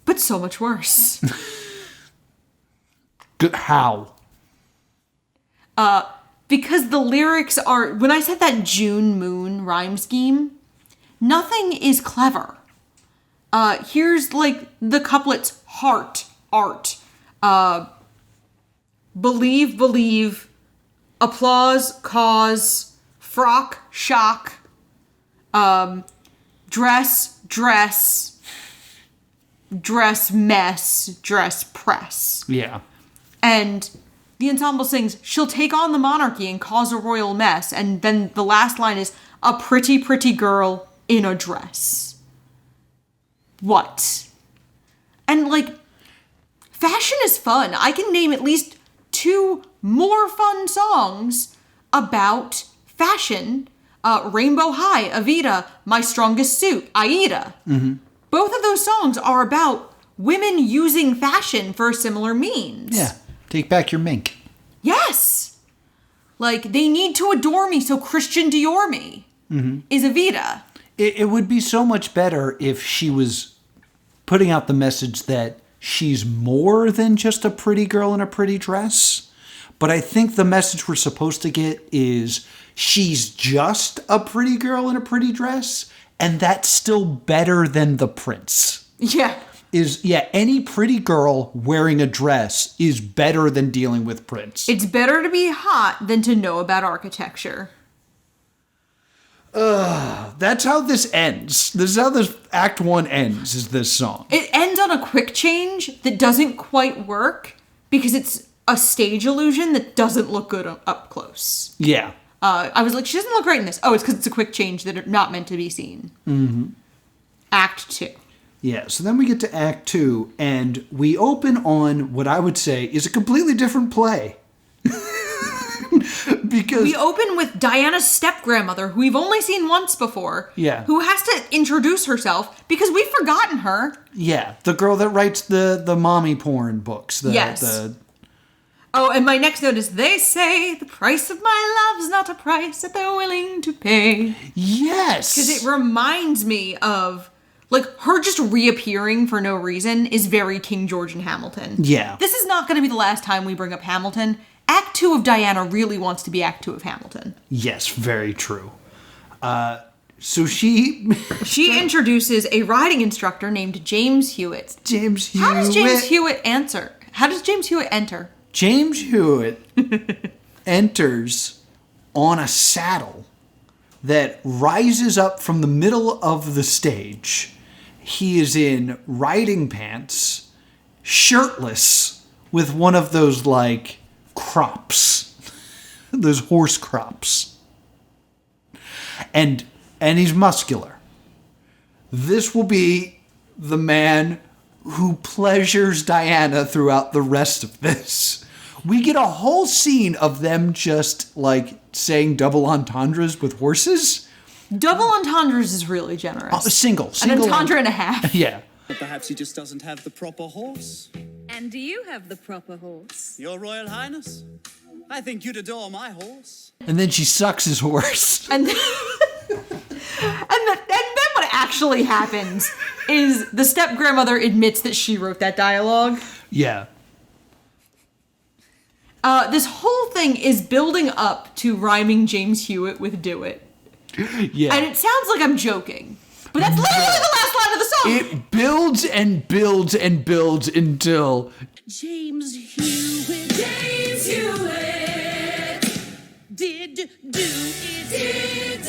but so much worse. How? Because the lyrics are, when I said that June moon rhyme scheme, nothing is clever. Here's like the couplets: heart, art, believe, applause, cause, frock, shock, dress, mess, dress, press. Yeah. And the ensemble sings, she'll take on the monarchy and cause a royal mess. And then the last line is, a pretty, pretty girl in a dress. What? And like, fashion is fun. I can name at least 2 more fun songs about fashion. Rainbow High, Evita, My Strongest Suit, Aida. Mm-hmm. Both of those songs are about women using fashion for similar means. Yeah. Take back your mink. Yes. Like, they need to adore me, so Christian Dior me is Evita. It would be so much better if she was putting out the message that she's more than just a pretty girl in a pretty dress. But I think the message we're supposed to get is she's just a pretty girl in a pretty dress, and that's still better than the prince. Yeah. Any pretty girl wearing a dress is better than dealing with Prince. It's better to be hot than to know about architecture. That's how this ends. This is how this Act 1 ends, is this song. It ends on a quick change that doesn't quite work because it's a stage illusion that doesn't look good up close. Yeah. I was like, she doesn't look great in this. Oh, it's because it's a quick change that are not meant to be seen. Mm-hmm. Act 2. Yeah, so then we get to Act 2, and we open on what I would say is a completely different play. Because we open with Diana's step-grandmother, who we've only seen once before. Yeah. Who has to introduce herself because we've forgotten her. Yeah, the girl that writes the mommy porn books. Yes. Oh, and my next note is, they say the price of my love's not a price that they're willing to pay. Yes. Because it reminds me of, like, her just reappearing for no reason is very King George and Hamilton. Yeah. This is not going to be the last time we bring up Hamilton. Act 2 of Diana really wants to be Act 2 of Hamilton. Yes, very true. So she introduces a riding instructor named James Hewitt. James Hewitt. How does James Hewitt answer? How does James Hewitt enter? James Hewitt enters on a saddle that rises up from the middle of the stage. He is in riding pants, shirtless, with one of those, like, crops. Those horse crops. And he's muscular. This will be the man who pleasures Diana throughout the rest of this. We get a whole scene of them just, like, saying double entendres with horses. Double entendres is really generous. Single An entendre and a half. Yeah. But perhaps he just doesn't have the proper horse. And do you have the proper horse? Your Royal Highness, I think you'd adore my horse. And then she sucks his horse. And then what actually happens is the step-grandmother admits that she wrote that dialogue. Yeah. This whole thing is building up to rhyming James Hewitt with Do It. Yeah. And it sounds like I'm joking. But that's literally the last line of the song. It builds and builds and builds until James Hewitt did do it.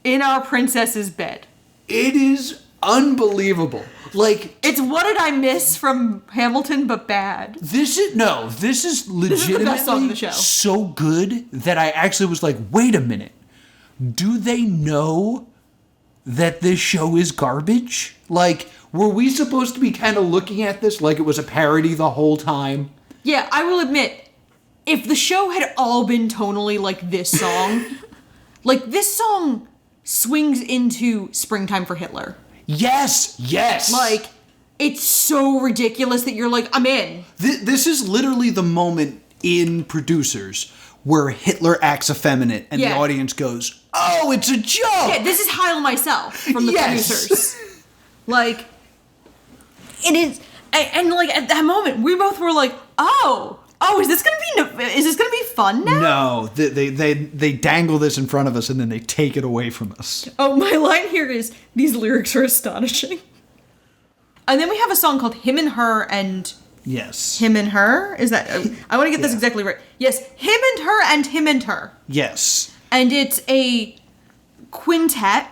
In our princess's bed. it is unbelievable. Like, It's What Did I Miss from Hamilton, but bad. this is legitimately best song of the show. so good that I actually was like, wait a minute. Do they know that this show is garbage? Like, were we supposed to be kind of looking at this like it was a parody the whole time? Yeah, I will admit, if the show had all been tonally like this song, like this song swings into Springtime for Hitler. Yes. Like, it's so ridiculous that you're like, I'm in. This is literally the moment in Producers where Hitler acts effeminate and the Yeah. audience goes, oh, it's a joke. Yeah, this is Heil Myself from the Yes. producers. Like, it is, and like at that moment, we both were like, oh, is this gonna be fun now? No, they dangle this in front of us and then they take it away from us. Oh, my line here is, these lyrics are astonishing. And then we have a song called Him and Her and Yes. Him and Her? Is that, I want to get this exactly right. Yes, Him and Her and Him and Her. Yes. And it's a quintet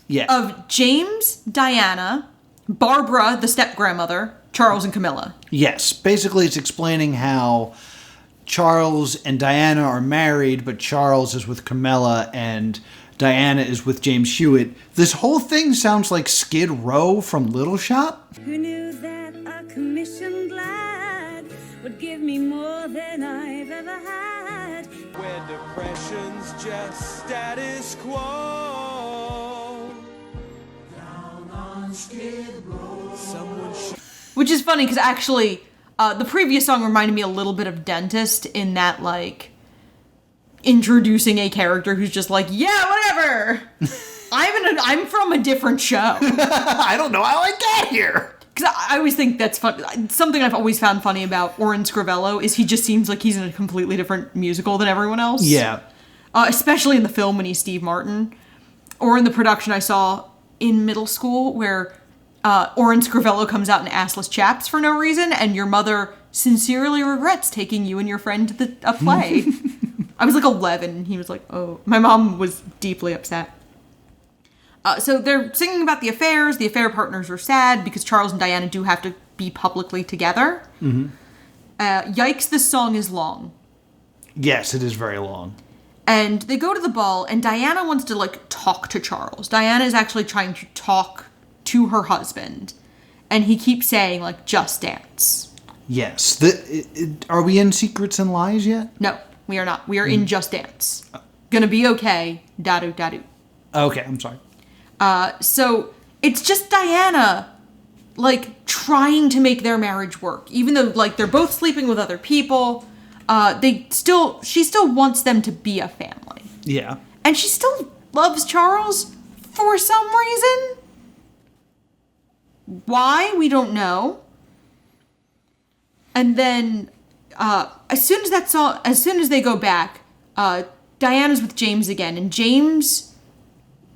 Yes. of James, Diana, Barbara, the step-grandmother, Charles, and Camilla. Yes. Basically, it's explaining how Charles and Diana are married, but Charles is with Camilla and Diana is with James Hewitt. This whole thing sounds like Skid Row from Little Shop. Who knew that a commissioned lad would give me more than I've ever had? Where depression's just status quo. Down on Skid Row. Someone Which is funny, because actually, the previous song reminded me a little bit of Dentist in that, like, introducing a character who's just like, yeah, whatever. I'm from a different show. I don't know how I got here. Because I always think that's fun. Something I've always found funny about Orin Scrivello is he just seems like he's in a completely different musical than everyone else. Yeah. Especially in the film when he's Steve Martin. Or in the production I saw in middle school where Orin Scrivello comes out in assless chaps for no reason, and your mother sincerely regrets taking you and your friend to a play. I was like 11, and he was like, oh. My mom was deeply upset. So they're singing about the affairs. The affair partners are sad because Charles and Diana do have to be publicly together. Mm-hmm. Yikes, this song is long. Yes, it is very long. And they go to the ball, and Diana wants to, like, talk to Charles. Diana is actually trying to talk to her husband. And he keeps saying, like, just dance. Yes. Are we in Secrets and Lies yet? No, we are not. We are in Just Dance. Gonna be okay. Da-do, da-do. Okay, I'm sorry. So it's just Diana, like, trying to make their marriage work. Even though, like, they're both sleeping with other people, she still wants them to be a family. Yeah. And she still loves Charles for some reason. Why? We don't know. And then, as soon as they go back, Diana's with James again, and James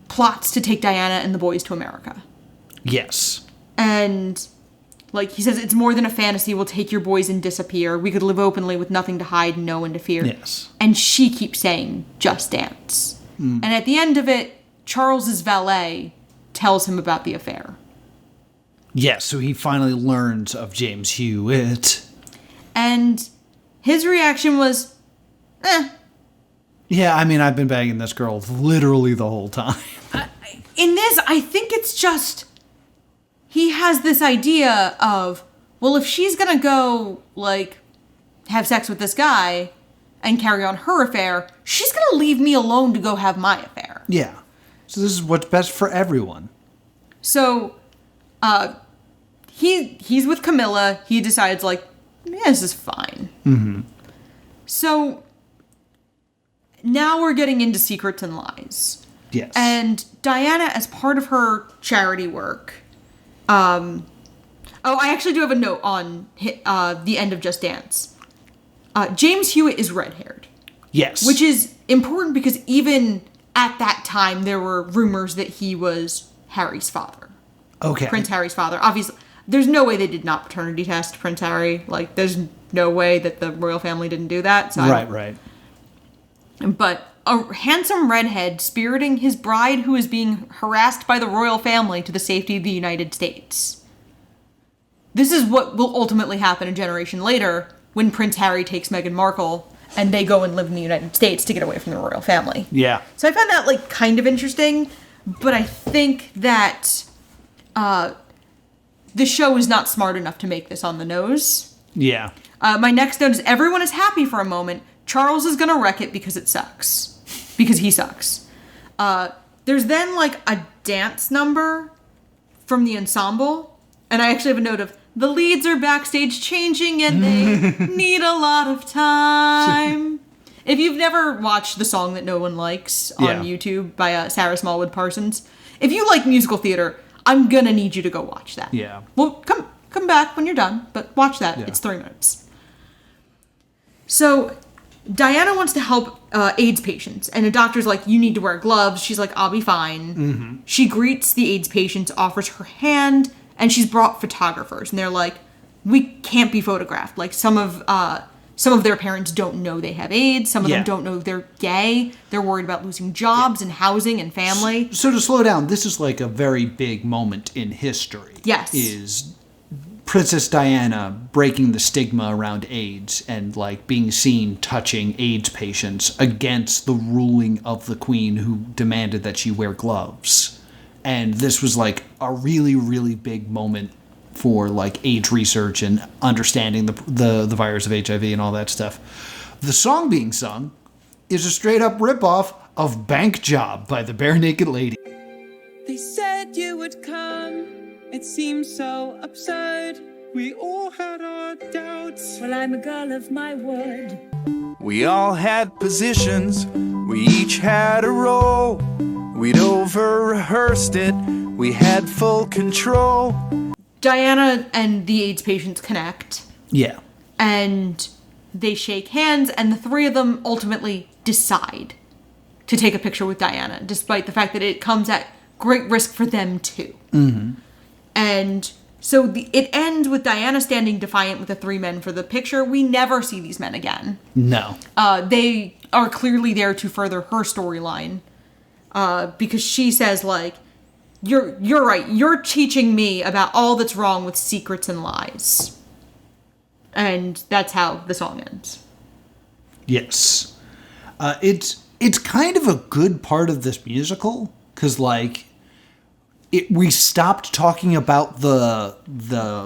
plots to take Diana and the boys to America. Yes. And, like, he says, it's more than a fantasy. We'll take your boys and disappear. We could live openly with nothing to hide and no one to fear. Yes. And she keeps saying, just dance. And at the end of it, Charles's valet tells him about the affair. Yes, so he finally learns of James Hewitt. And his reaction was, Yeah, I mean, I've been banging this girl literally the whole time. In this, I think it's just, he has this idea of, well, if she's gonna go, like, have sex with this guy and carry on her affair, she's gonna leave me alone to go have my affair. Yeah. So this is what's best for everyone. So, he's with Camilla. He decides, like, yeah, this is fine. Mm-hmm. So, now we're getting into Secrets and Lies. Yes. And Diana, as part of her charity work, I actually do have a note on the end of Just Dance. James Hewitt is red-haired. Yes. Which is important because even at that time, there were rumors that he was Harry's father. Okay. Prince Harry's father. Obviously, there's no way they did not paternity test Prince Harry. Like, there's no way that the royal family didn't do that. So right. But a handsome redhead spiriting his bride who is being harassed by the royal family to the safety of the United States. This is what will ultimately happen a generation later when Prince Harry takes Meghan Markle and they go and live in the United States to get away from the royal family. Yeah. So I found that, like, kind of interesting, but I think that the show is not smart enough to make this on the nose. Yeah. My next note is everyone is happy for a moment. Charles is gonna wreck it because it sucks. Because he sucks. There's then, like, a dance number from the ensemble, and I actually have a note of, the leads are backstage changing and they need a lot of time. If you've never watched The Song That No One Likes on YouTube by Sarah Smallwood Parsons, if you like musical theater, I'm gonna need you to go watch that. Yeah. Well, come back when you're done, but watch that. Yeah. It's 3 minutes. So, Diana wants to help AIDS patients, and a doctor's like, you need to wear gloves. She's like, I'll be fine. Mm-hmm. She greets the AIDS patients, offers her hand, and she's brought photographers, and they're like, we can't be photographed. Like, some of their parents don't know they have AIDS. Some of them don't know they're gay. They're worried about losing jobs and housing and family. So to slow down, this is like a very big moment in history. Yes. Is Princess Diana breaking the stigma around AIDS and, like, being seen touching AIDS patients against the ruling of the Queen, who demanded that she wear gloves. And this was, like, a really, really big moment for, like, AIDS research and understanding the virus of HIV and all that stuff. The song being sung is a straight-up ripoff of Bank Job by the Bare Naked Lady. They said you would come. It seems so absurd. We all had our doubts. Well, I'm a girl of my word. We all had positions. We each had a role. We'd over-rehearsed it. We had full control. Diana and the AIDS patients connect. Yeah. And they shake hands, and the three of them ultimately decide to take a picture with Diana, despite the fact that it comes at great risk for them too. Mm-hmm. And so it ends with Diana standing defiant with the three men for the picture. We never see these men again. No. They are clearly there to further her storyline. Because she says, like, you're right. You're teaching me about all that's wrong with secrets and lies. And that's how the song ends. Yes. It's kind of a good part of this musical, because, like, we stopped talking about the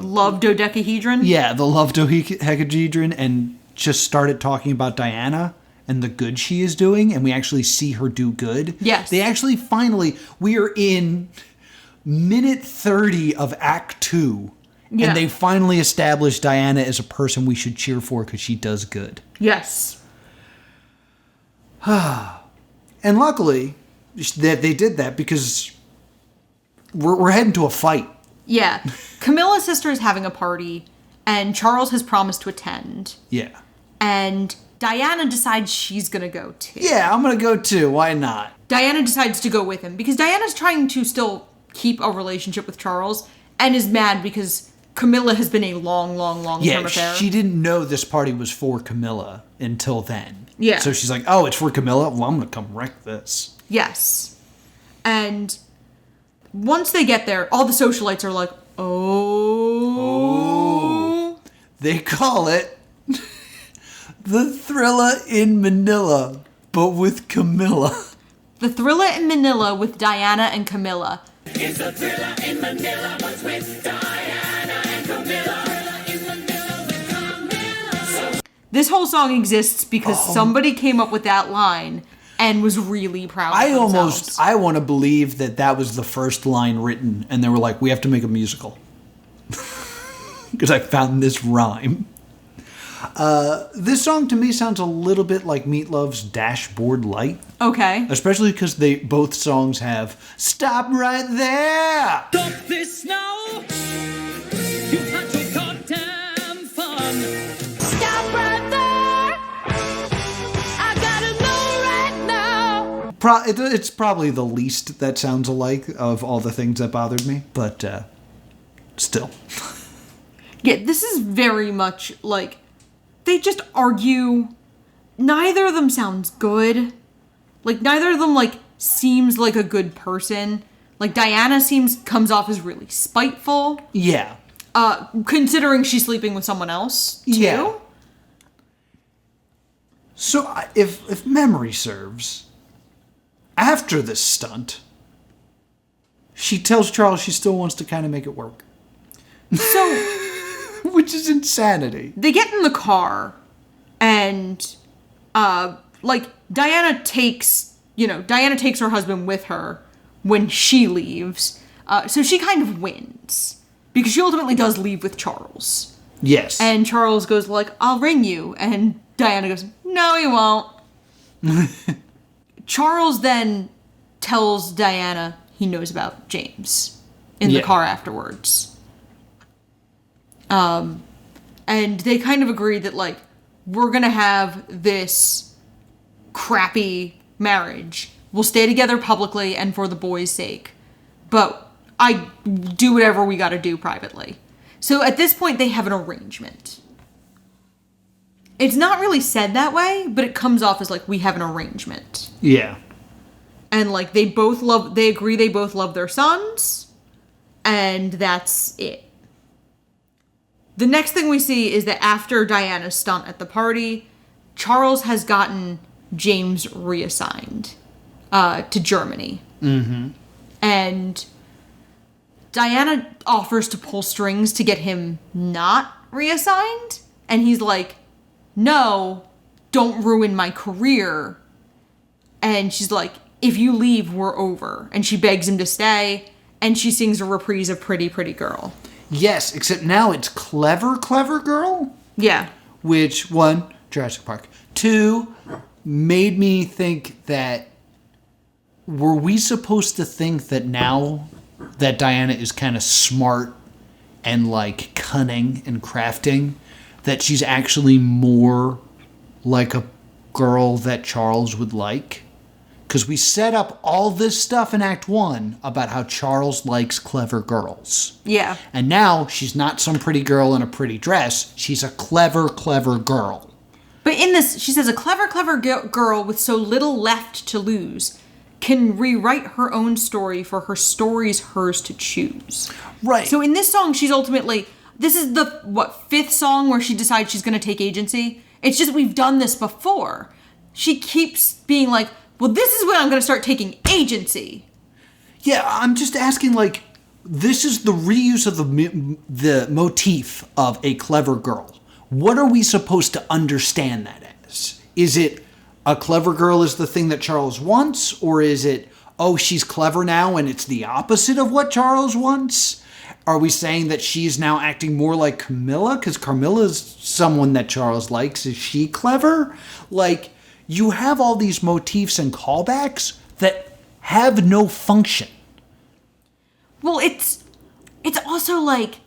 love dodecahedron? Yeah, the love dodecahedron, and just started talking about Diana and the good she is doing, and we actually see her do good. Yes. They actually finally, we are in minute 30 of Act 2, and they finally established Diana as a person we should cheer for because she does good. Yes. And luckily, that they did that because we're heading to a fight. Yeah. Camilla's sister is having a party, and Charles has promised to attend. Yeah. And Diana decides she's gonna go too. Yeah, I'm gonna go too. Why not? Diana decides to go with him because Diana's trying to still keep a relationship with Charles and is mad because Camilla has been a long term affair. She didn't know this party was for Camilla until then. Yeah. So she's like, oh, it's for Camilla? Well, I'm gonna come wreck this. Yes. And once they get there, all the socialites are like, oh. They call it the Thrilla in Manila, but with Camilla. The Thrilla in Manila with Diana and Camilla. It's a thriller in Manila, but with Diana and Camilla. This whole song exists because somebody came up with that line and was really proud of themselves. I want to believe that was the first line written, and they were like, we have to make a musical. Because I found this rhyme. This song to me sounds a little bit like Meat Love's Dashboard Light. Okay. Especially because both songs have "Stop right there." Stop this now! You've had your goddamn fun! Stop right there! I gotta know right now! It's probably the least that sounds alike of all the things that bothered me, but still. Yeah, this is very much like they just argue. Neither of them sounds good. Like, neither of them, like, seems like a good person. Like, Diana comes off as really spiteful. Yeah. Considering she's sleeping with someone else, too. Yeah. So, if memory serves, after this stunt, she tells Charles she still wants to kind of make it work. So... Which is insanity. They get in the car, and, Diana takes her husband with her when she leaves. So she kind of wins. Because she ultimately does leave with Charles. Yes. And Charles goes like, I'll ring you. And Diana goes, no, he won't. Charles then tells Diana he knows about James in the car afterwards. And they kind of agree that, like, we're gonna have this crappy marriage. We'll stay together publicly and for the boys' sake. But I do whatever we gotta do privately. So at this point, they have an arrangement. It's not really said that way, but it comes off as, like, we have an arrangement. Yeah. And, like, they agree they both love their sons, and that's it. The next thing we see is that after Diana's stunt at the party, Charles has gotten James reassigned to Germany. Mm-hmm. And Diana offers to pull strings to get him not reassigned. And he's like, no, don't ruin my career. And she's like, if you leave, we're over. And she begs him to stay. And she sings a reprise of Pretty, Pretty Girl. Yes, except now it's Clever, Clever Girl. Yeah. Which, one, Jurassic Park. Two, made me think that, were we supposed to think that now that Diana is kind of smart and, like, cunning and crafting, that she's actually more like a girl that Charles would like? Because we set up all this stuff in Act 1 about how Charles likes clever girls. Yeah. And now she's not some pretty girl in a pretty dress. She's a clever, clever girl. But in this, she says, a clever, clever girl with so little left to lose can rewrite her own story, for her story's hers to choose. Right. So in this song, she's ultimately... This is the, fifth song where she decides she's going to take agency? It's just we've done this before. She keeps being like... Well, this is when I'm going to start taking agency. Yeah, I'm just asking, like, this is the reuse of the motif of a clever girl. What are we supposed to understand that as? Is it a clever girl is the thing that Charles wants? Or is it, oh, she's clever now and it's the opposite of what Charles wants? Are we saying that she's now acting more like Camilla? Because Carmilla's someone that Charles likes. Is she clever? Like... You have all these motifs and callbacks that have no function. Well, it's also like,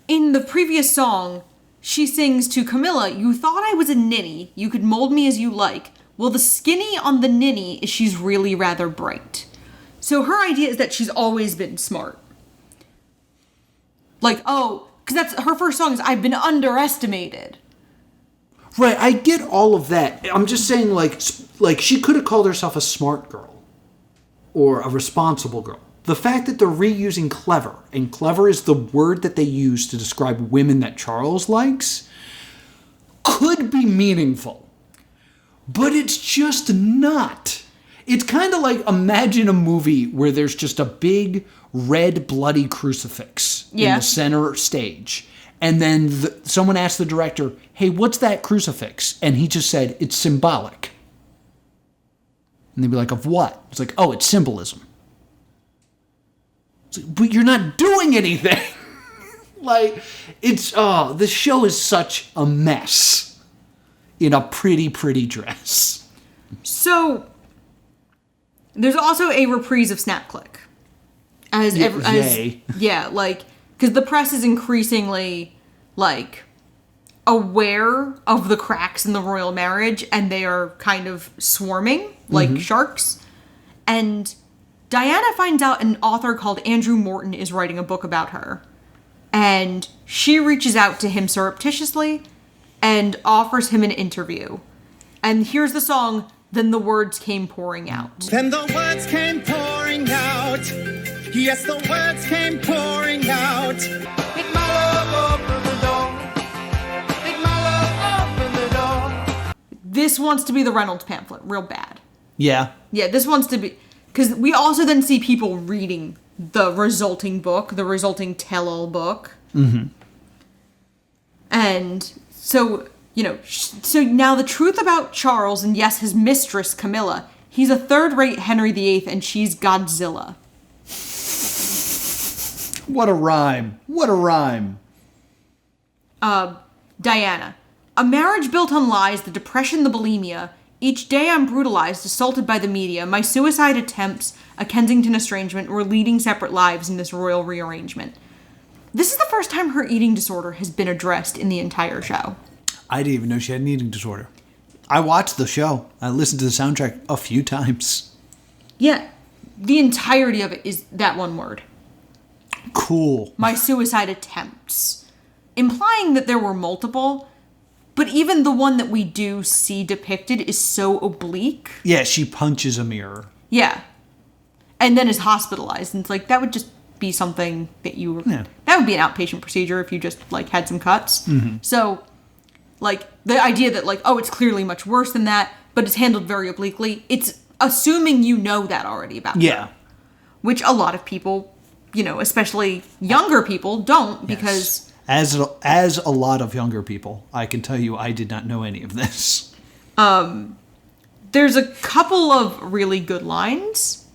in the previous song, she sings to Camilla, you thought I was a ninny, you could mold me as you like. Well, the skinny on the ninny is she's really rather bright. So her idea is that she's always been smart. Like, oh, because that's her first song is I've been underestimated. Right, I get all of that. I'm just saying, like she could have called herself a smart girl or a responsible girl. The fact that they're reusing clever, and clever is the word that they use to describe women that Charles likes, could be meaningful. But it's just not. It's kind of like, imagine a movie where there's just a big red bloody crucifix in the center stage. And then someone asked the director, hey, what's that crucifix? And he just said, it's symbolic. And they'd be like, of what? It's like, oh, it's symbolism. It's like, but you're not doing anything. Like, this show is such a mess in a pretty, pretty dress. So, there's also a reprise of Snap Click. Because the press is increasingly, like, aware of the cracks in the royal marriage, and they are kind of swarming, like sharks. And Diana finds out an author called Andrew Morton is writing a book about her. And she reaches out to him surreptitiously and offers him an interview. And here's the song then the words came pouring out. Then the words came pouring out. Yes, the words came pouring out. Big Mallow, open the door. Big Mallow, open the door. This wants to be the Reynolds pamphlet, real bad. Yeah. Yeah, this wants to be... Because we also then see people reading the resulting book, the resulting tell-all book. Mm-hmm. And so, so now the truth about Charles, and yes, his mistress, Camilla, he's a third-rate Henry VIII, and she's Godzilla. What a rhyme. What a rhyme. Diana. A marriage built on lies, the depression, the bulimia. Each day I'm brutalized, assaulted by the media. My suicide attempts, a Kensington estrangement, we're leading separate lives in this royal rearrangement. This is the first time her eating disorder has been addressed in the entire show. I didn't even know she had an eating disorder. I watched the show. I listened to the soundtrack a few times. Yeah, the entirety of it is that one word. Cool. My suicide attempts. Implying that there were multiple, but even the one that we do see depicted is so oblique. Yeah, she punches a mirror. Yeah. And then is hospitalized. And it's like, that would just be something that you were... Yeah. That would be an outpatient procedure if you just, had some cuts. Mm-hmm. So, the idea that, it's clearly much worse than that, but it's handled very obliquely, it's assuming you know that already about Yeah. her. Which a lot of people, especially younger people, don't, because... As a lot of younger people, I can tell you I did not know any of this. There's a couple of really good lines.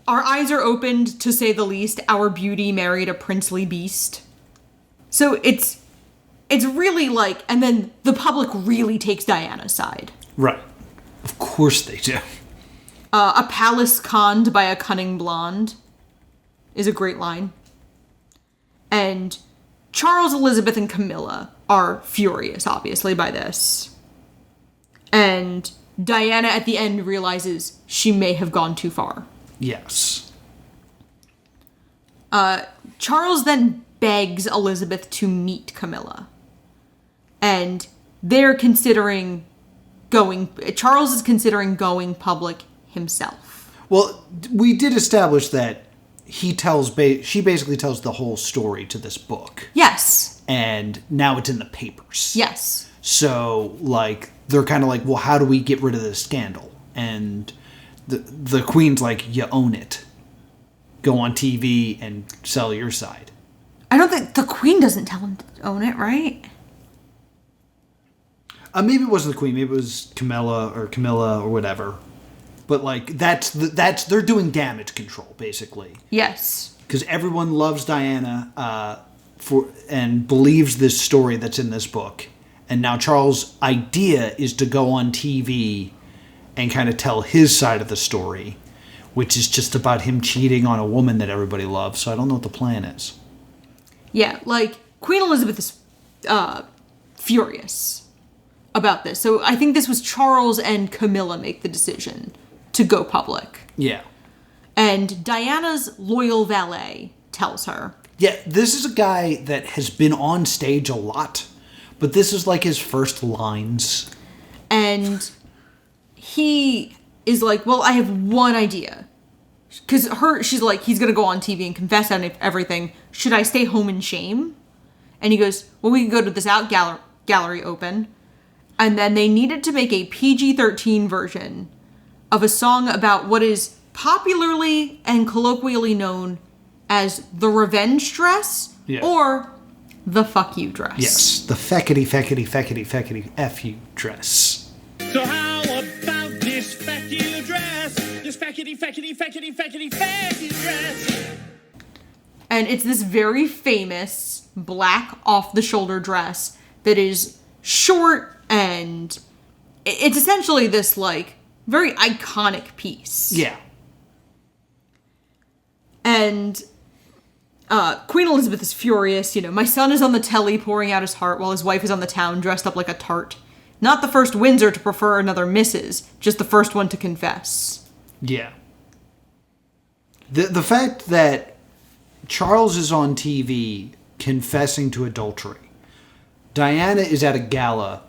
Our eyes are opened, to say the least. Our beauty married a princely beast. So it's really and then the public really takes Diana's side. Right. Of course they do. A palace conned by a cunning blonde is a great line. And Charles, Elizabeth, and Camilla are furious, obviously, by this. And Diana, at the end, realizes she may have gone too far. Yes. Charles then begs Elizabeth to meet Camilla. And they're considering Charles is considering going public himself. Well, we did establish that she basically tells the whole story to this book. Yes. And now it's in the papers. Yes. So, they're kind of well, how do we get rid of this scandal? And the Queen's you own it. Go on TV and sell your side. I don't think the Queen doesn't tell him to own it, right? Maybe it wasn't the Queen. Maybe it was Camilla or whatever. But that's they're doing damage control basically. Yes. Because everyone loves Diana and believes this story that's in this book. And now Charles' idea is to go on TV and kind of tell his side of the story, which is just about him cheating on a woman that everybody loves. So I don't know what the plan is. Yeah, Queen Elizabeth is furious about this. So I think this was Charles and Camilla make the decision to go public. Yeah. And Diana's loyal valet tells her. Yeah, this is a guy that has been on stage a lot, but this is his first lines. And he is well, I have one idea. Because she's he's going to go on TV and confess everything. Should I stay home in shame? And he goes, well, we can go to this out gallery open. And then they needed to make a PG-13 version of a song about what is popularly and colloquially known as the revenge dress or the fuck you dress. Yes, the feckety F you dress. So how about this feck you dress? This feckety dress. And it's this very famous black off-the-shoulder dress that is short, and it's essentially this very iconic piece. Yeah. And Queen Elizabeth is furious. My son is on the telly pouring out his heart while his wife is on the town dressed up like a tart. Not the first Windsor to prefer another Mrs., just the first one to confess. Yeah. The fact that Charles is on TV confessing to adultery. Diana is at a gala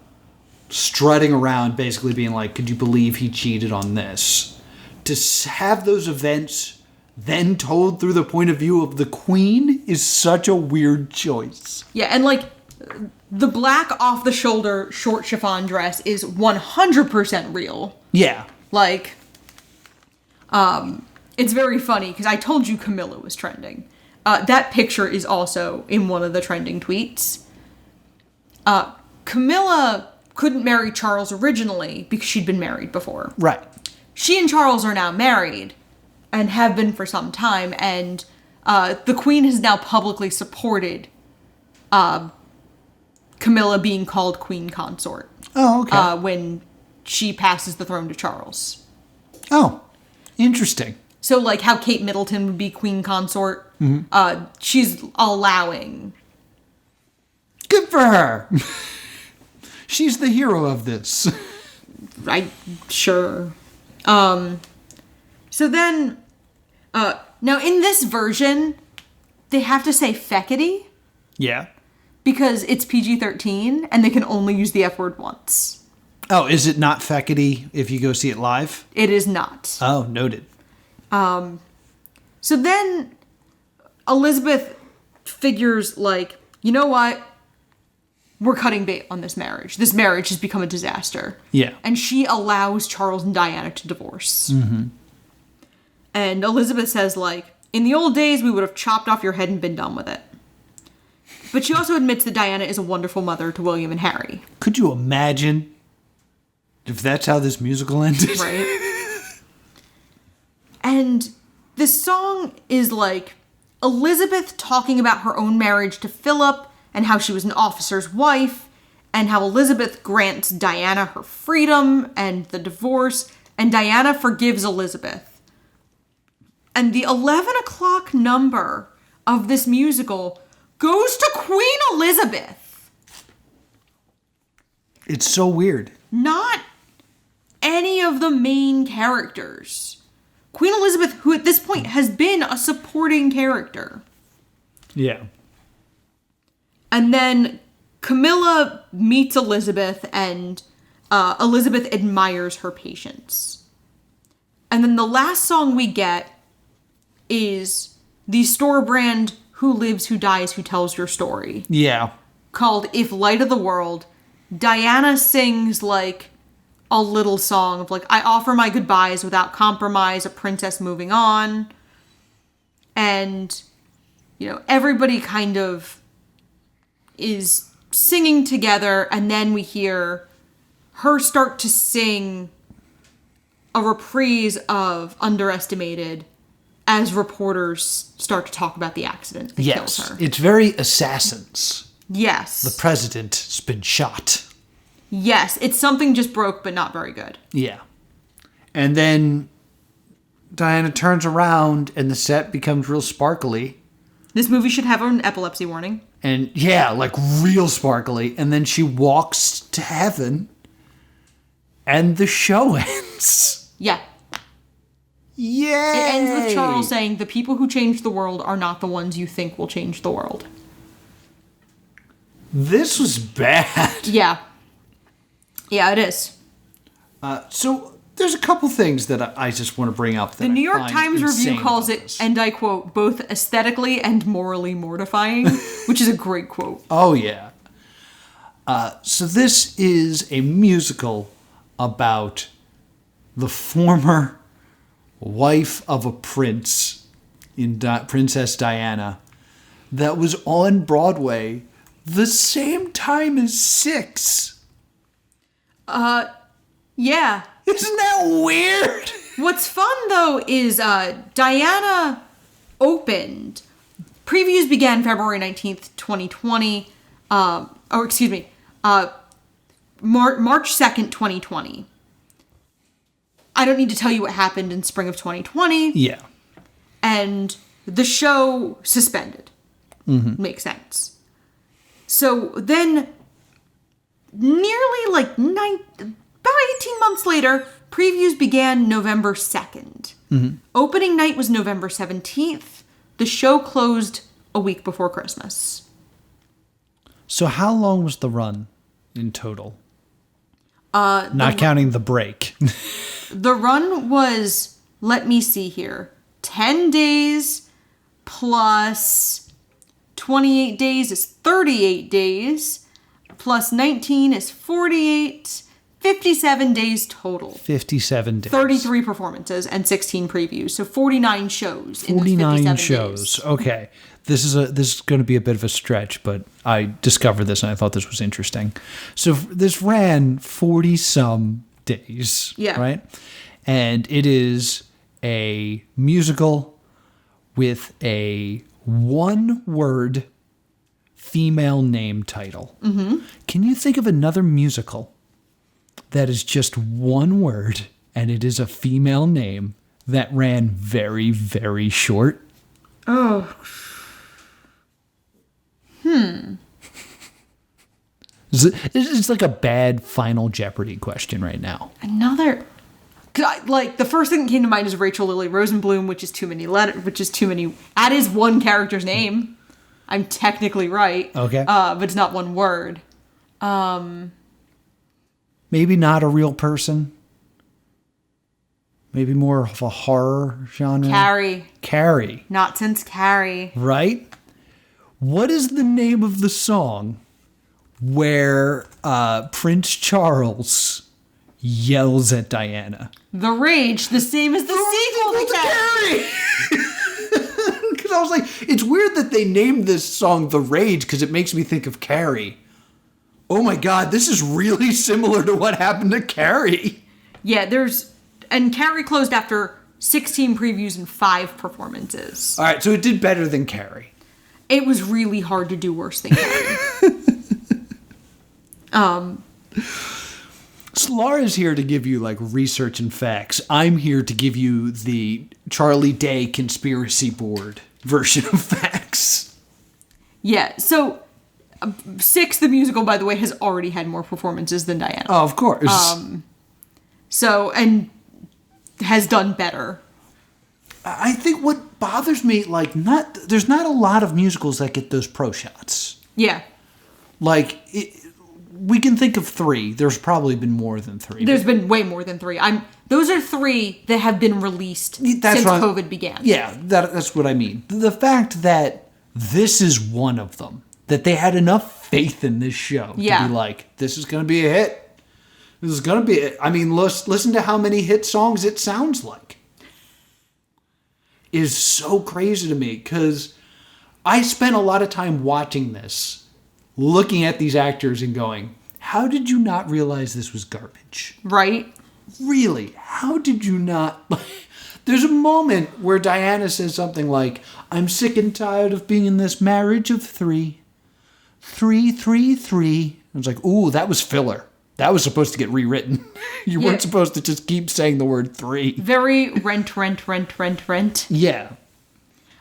strutting around, basically being like, could you believe he cheated on this? To have those events then told through the point of view of the queen is such a weird choice. Yeah, and like the black off-the-shoulder short chiffon dress is 100% real. Yeah. Like, it's very funny because I told you Camilla was trending. That picture is also in one of the trending tweets. Camilla couldn't marry Charles originally because she'd been married before. Right. She and Charles are now married and have been for some time, and the Queen has now publicly supported Camilla being called Queen Consort. Oh, okay. When she passes the throne to Charles. Oh, interesting. So, like how Kate Middleton would be Queen Consort, she's allowing. Good for her. She's the hero of this. Sure. So then, now in this version, they have to say feckety. Yeah. Because it's PG-13 and they can only use the F word once. Oh, is it not feckety if you go see it live? It is not. Oh, noted. So then Elizabeth figures like, you know what? We're cutting bait on this marriage. This marriage has become a disaster. Yeah. And she allows Charles and Diana to divorce. Mm-hmm. And Elizabeth says, like, in the old days, we would have chopped off your head and been done with it. But she also admits that Diana is a wonderful mother to William and Harry. Could you imagine if that's how this musical ended? Right. And this song is like Elizabeth talking about her own marriage to Philip and how she was an officer's wife and how Elizabeth grants Diana her freedom and the divorce, and Diana forgives Elizabeth. And the 11 o'clock number of this musical goes to Queen Elizabeth. It's so weird. Not any of the main characters. Queen Elizabeth, who at this point has been a supporting character. Yeah. And then Camilla meets Elizabeth, and Elizabeth admires her patience. And then the last song we get is the store brand Who Lives, Who Dies, Who Tells Your Story. Yeah. Called If Light of the World. Diana sings like a little song of like, I offer my goodbyes without compromise, a princess moving on. And, you know, everybody kind of is singing together, and then we hear her start to sing a reprise of Underestimated as reporters start to talk about the accident that kills her. It's very Assassins. Yes. The president's been shot. Yes, it's something just broke, but not very good. Yeah. And then Diana turns around and the set becomes real sparkly. This movie should have an epilepsy warning. And yeah, like real sparkly. And then she walks to heaven and the show ends. Yeah. Yay! It ends with Charles saying, the people who change the world are not the ones you think will change the world. This was bad. Yeah. Yeah, it is. So there's a couple things that I just want to bring up. That The New York Times review calls it, this. and I quote, both aesthetically and morally mortifying, which is a great quote. Oh, yeah. So this is a musical about the former wife of a prince in Princess Diana that was on Broadway the same time as Six. Yeah. Isn't that weird? What's fun, though, is Diana opened. Previews began February 19th, 2020. March 2nd, 2020. I don't need to tell you what happened in spring of 2020. Yeah. And the show suspended. Mm-hmm. Makes sense. So then, nearly like about 18 months later, previews began November 2nd. Mm-hmm. Opening night was November 17th. The show closed a week before Christmas. So how long was the run in total? Not counting the break. The run was, let me see here, 10 days plus 28 days is 38 days, plus 19 is 48, 57 days total. 57 days. 33 performances and 16 previews, so 49 shows. 49 shows. Days. Okay. This is going to be a bit of a stretch, but I discovered this and I thought this was interesting. So this ran 40-some days, right? And it is a musical with a one-word female name title. Mm-hmm. Can you think of another musical that is just one word and it is a female name that ran very, very short? Oh. It's like a bad Final Jeopardy question right now. Another, like the first thing that came to mind is Rachel Lily Rosenblum, which is too many letters. That is one character's name. I'm technically right. Okay. But it's not one word. Maybe not a real person. Maybe more of a horror genre. Carrie. Not since Carrie. Right? What is the name of the song where Prince Charles yells at Diana? The Rage, the same as the sequel to Carrie. Because I was like, it's weird that they named this song The Rage because it makes me think of Carrie. Oh my God, this is really similar to what happened to Carrie. Yeah, and Carrie closed after 16 previews and 5 performances. All right, so it did better than Carrie. It was really hard to do worse than Carrie. So Laura's here to give you like research and facts. I'm here to give you the Charlie Day conspiracy board version of facts. Yeah, so Six, the musical, by the way, has already had more performances than Diana. Oh, of course. And has done better. I think what bothers me, there's not a lot of musicals that get those pro shots. Yeah. We can think of 3. There's probably been more than 3. There's been way more than 3. Those are 3 that have been released since COVID began. Yeah, that's what I mean. The fact that this is one of them, that they had enough faith in this show to be like, this is going to be a hit. This is going to be listen to how many hit songs it sounds like. Is so crazy to me because I spent a lot of time watching this, looking at these actors and going, how did you not realize this was garbage? Right? Really? How did you not? There's a moment where Diana says something like, I'm sick and tired of being in this marriage of 3. 3, 3, 3. I was like, ooh, that was filler. That was supposed to get rewritten. You weren't supposed to just keep saying the word 3. Very rent. Yeah.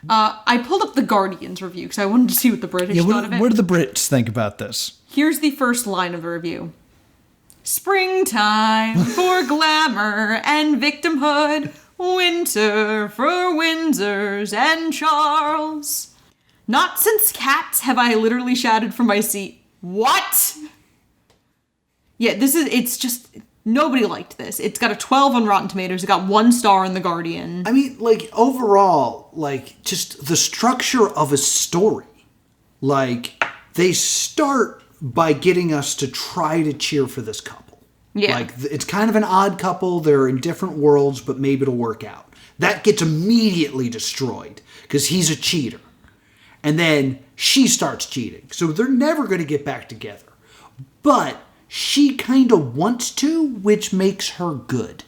I pulled up the Guardian's review because I wanted to see what the British thought of it. What do the Brits think about this? Here's the first line of the review. Springtime for glamour and victimhood. Winter for Windsors and Charles. Not since Cats have I literally shouted from my seat, what? Yeah, it's just, nobody liked this. It's got a 12 on Rotten Tomatoes. It got 1 star in The Guardian. I mean, overall, just the structure of a story. They start by getting us to try to cheer for this couple. Yeah. It's kind of an odd couple. They're in different worlds, but maybe it'll work out. That gets immediately destroyed because he's a cheater. And then she starts cheating. So they're never going to get back together. But she kind of wants to, which makes her good.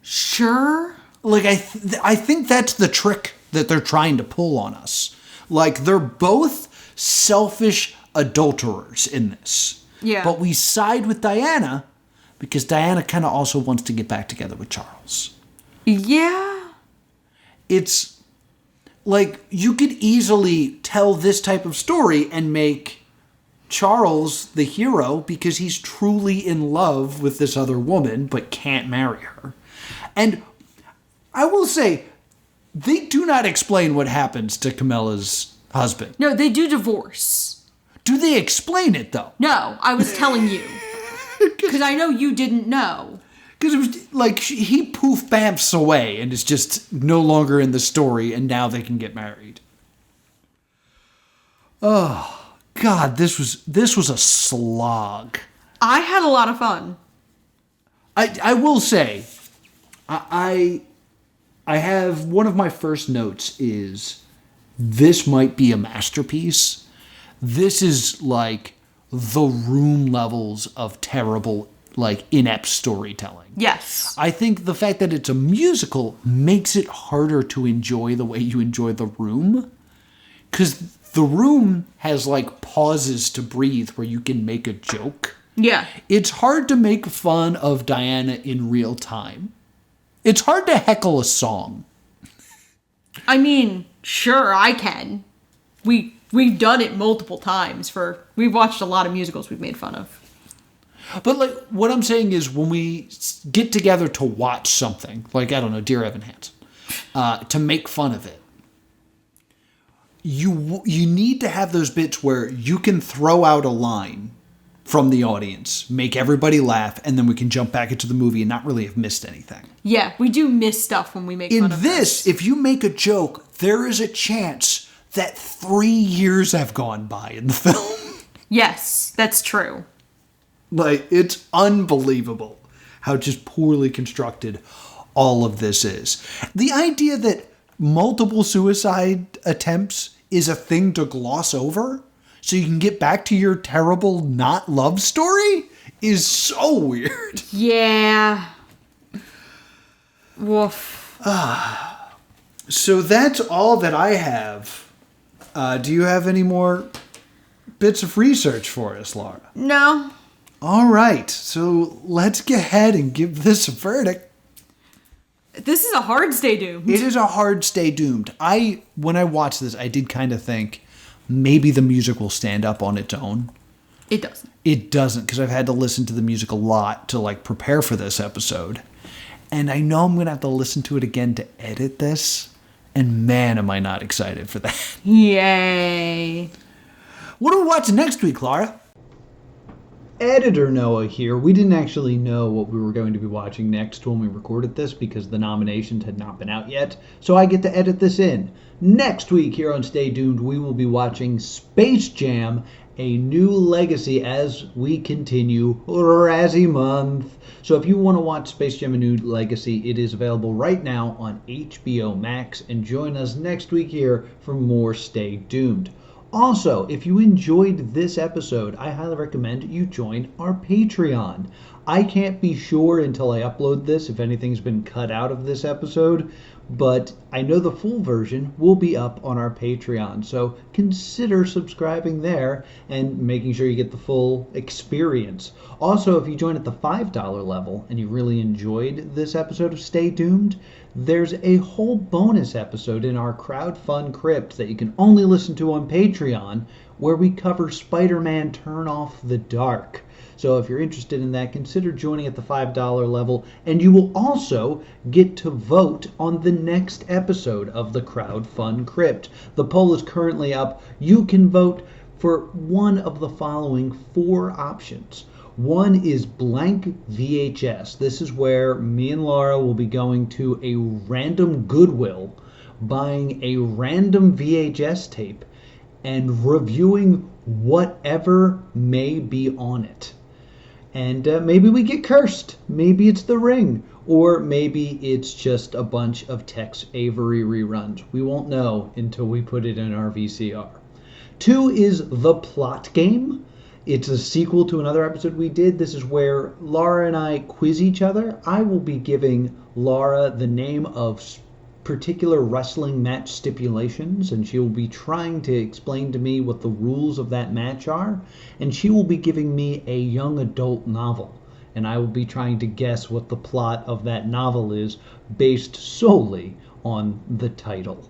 Sure. I think that's the trick that they're trying to pull on us. They're both selfish adulterers in this. Yeah. But we side with Diana because Diana kind of also wants to get back together with Charles. Yeah. It's you could easily tell this type of story and make Charles the hero because he's truly in love with this other woman but can't marry her. And I will say, they do not explain what happens to Camilla's husband. No, they do divorce. Do they explain it, though? No, I was telling you. Because I know you didn't know. Because it was like he poof bamfs away and is just no longer in the story, and now they can get married. Oh God, this was a slog. I had a lot of fun. I will say, I have one of my first notes is this might be a masterpiece. This is like the Room levels of terrible, like inept storytelling. Yes. I think the fact that it's a musical makes it harder to enjoy the way you enjoy The Room. Because The Room has like pauses to breathe where you can make a joke. Yeah. It's hard to make fun of Diana in real time. It's hard to heckle a song. I mean, sure, I can. We've done it multiple times. We've watched a lot of musicals we've made fun of. But like what I'm saying is when we get together to watch something, like, I don't know, Dear Evan Hansen, to make fun of it, you need to have those bits where you can throw out a line from the audience, make everybody laugh, and then we can jump back into the movie and not really have missed anything. Yeah, we do miss stuff when we make fun of In this, if you make a joke, there is a chance that 3 years have gone by in the film. Yes, that's true. Like, it's unbelievable how just poorly constructed all of this is. The idea that multiple suicide attempts is a thing to gloss over so you can get back to your terrible not love story is so weird. Yeah. Woof. So that's all that I have. Do you have any more bits of research for us, Laura? No. All right, so let's go ahead and give this a verdict. This is a hard stay doomed. It is a hard stay doomed. When I watched this, I did kind of think maybe the music will stand up on its own. It doesn't. It doesn't, because I've had to listen to the music a lot to like prepare for this episode. And I know I'm going to have to listen to it again to edit this. And man, am I not excited for that. Yay. What are we watching next week, Laura? Editor Noah here. We didn't actually know what we were going to be watching next when we recorded this because the nominations had not been out yet, so I get to edit this in. Next week here on Stay Doomed, we will be watching Space Jam: A New Legacy as we continue RAZZIE Month. So if you want to watch Space Jam: A New Legacy, it is available right now on HBO Max, and join us next week here for more Stay Doomed. Also, if you enjoyed this episode, I highly recommend you join our Patreon. I can't be sure until I upload this if anything's been cut out of this episode, but I know the full version will be up on our Patreon, so consider subscribing there and making sure you get the full experience. Also, if you join at the $5 level and you really enjoyed this episode of Stay Doomed, there's a whole bonus episode in our crowdfund crypt that you can only listen to on Patreon where we cover Spider-Man Turn Off the Dark. So if you're interested in that, consider joining at the $5 level, and you will also get to vote on the next episode of the Crowdfund Crypt. The poll is currently up. You can vote for one of the following 4 options. One is blank VHS. This is where me and Laura will be going to a random Goodwill, buying a random VHS tape, and reviewing whatever may be on it. And maybe we get cursed. Maybe it's The Ring. Or maybe it's just a bunch of Tex Avery reruns. We won't know until we put it in our VCR. 2 is The Plot Game. It's a sequel to another episode we did. This is where Laura and I quiz each other. I will be giving Laura the name of particular wrestling match stipulations, and she will be trying to explain to me what the rules of that match are, and she will be giving me a young adult novel, and I will be trying to guess what the plot of that novel is based solely on the title.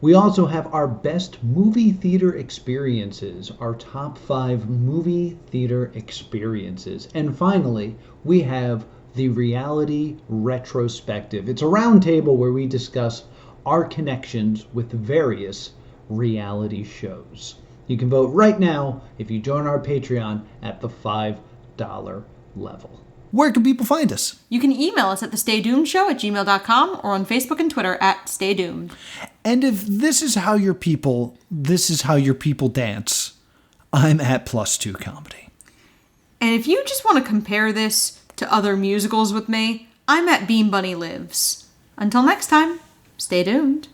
We also have our best movie theater experiences, our top 5 movie theater experiences. And finally, we have the reality retrospective. It's a roundtable where we discuss our connections with various reality shows. You can vote right now if you join our Patreon at the $5 $5 level. Where can people find us? You can email us at thestaydoomedshow@gmail.com or on Facebook and Twitter @StayDoomed. And if this is how your people dance, I'm at +2 Comedy. And if you just want to compare this to other musicals with me, I'm at Bean Bunny Lives. Until next time, stay doomed.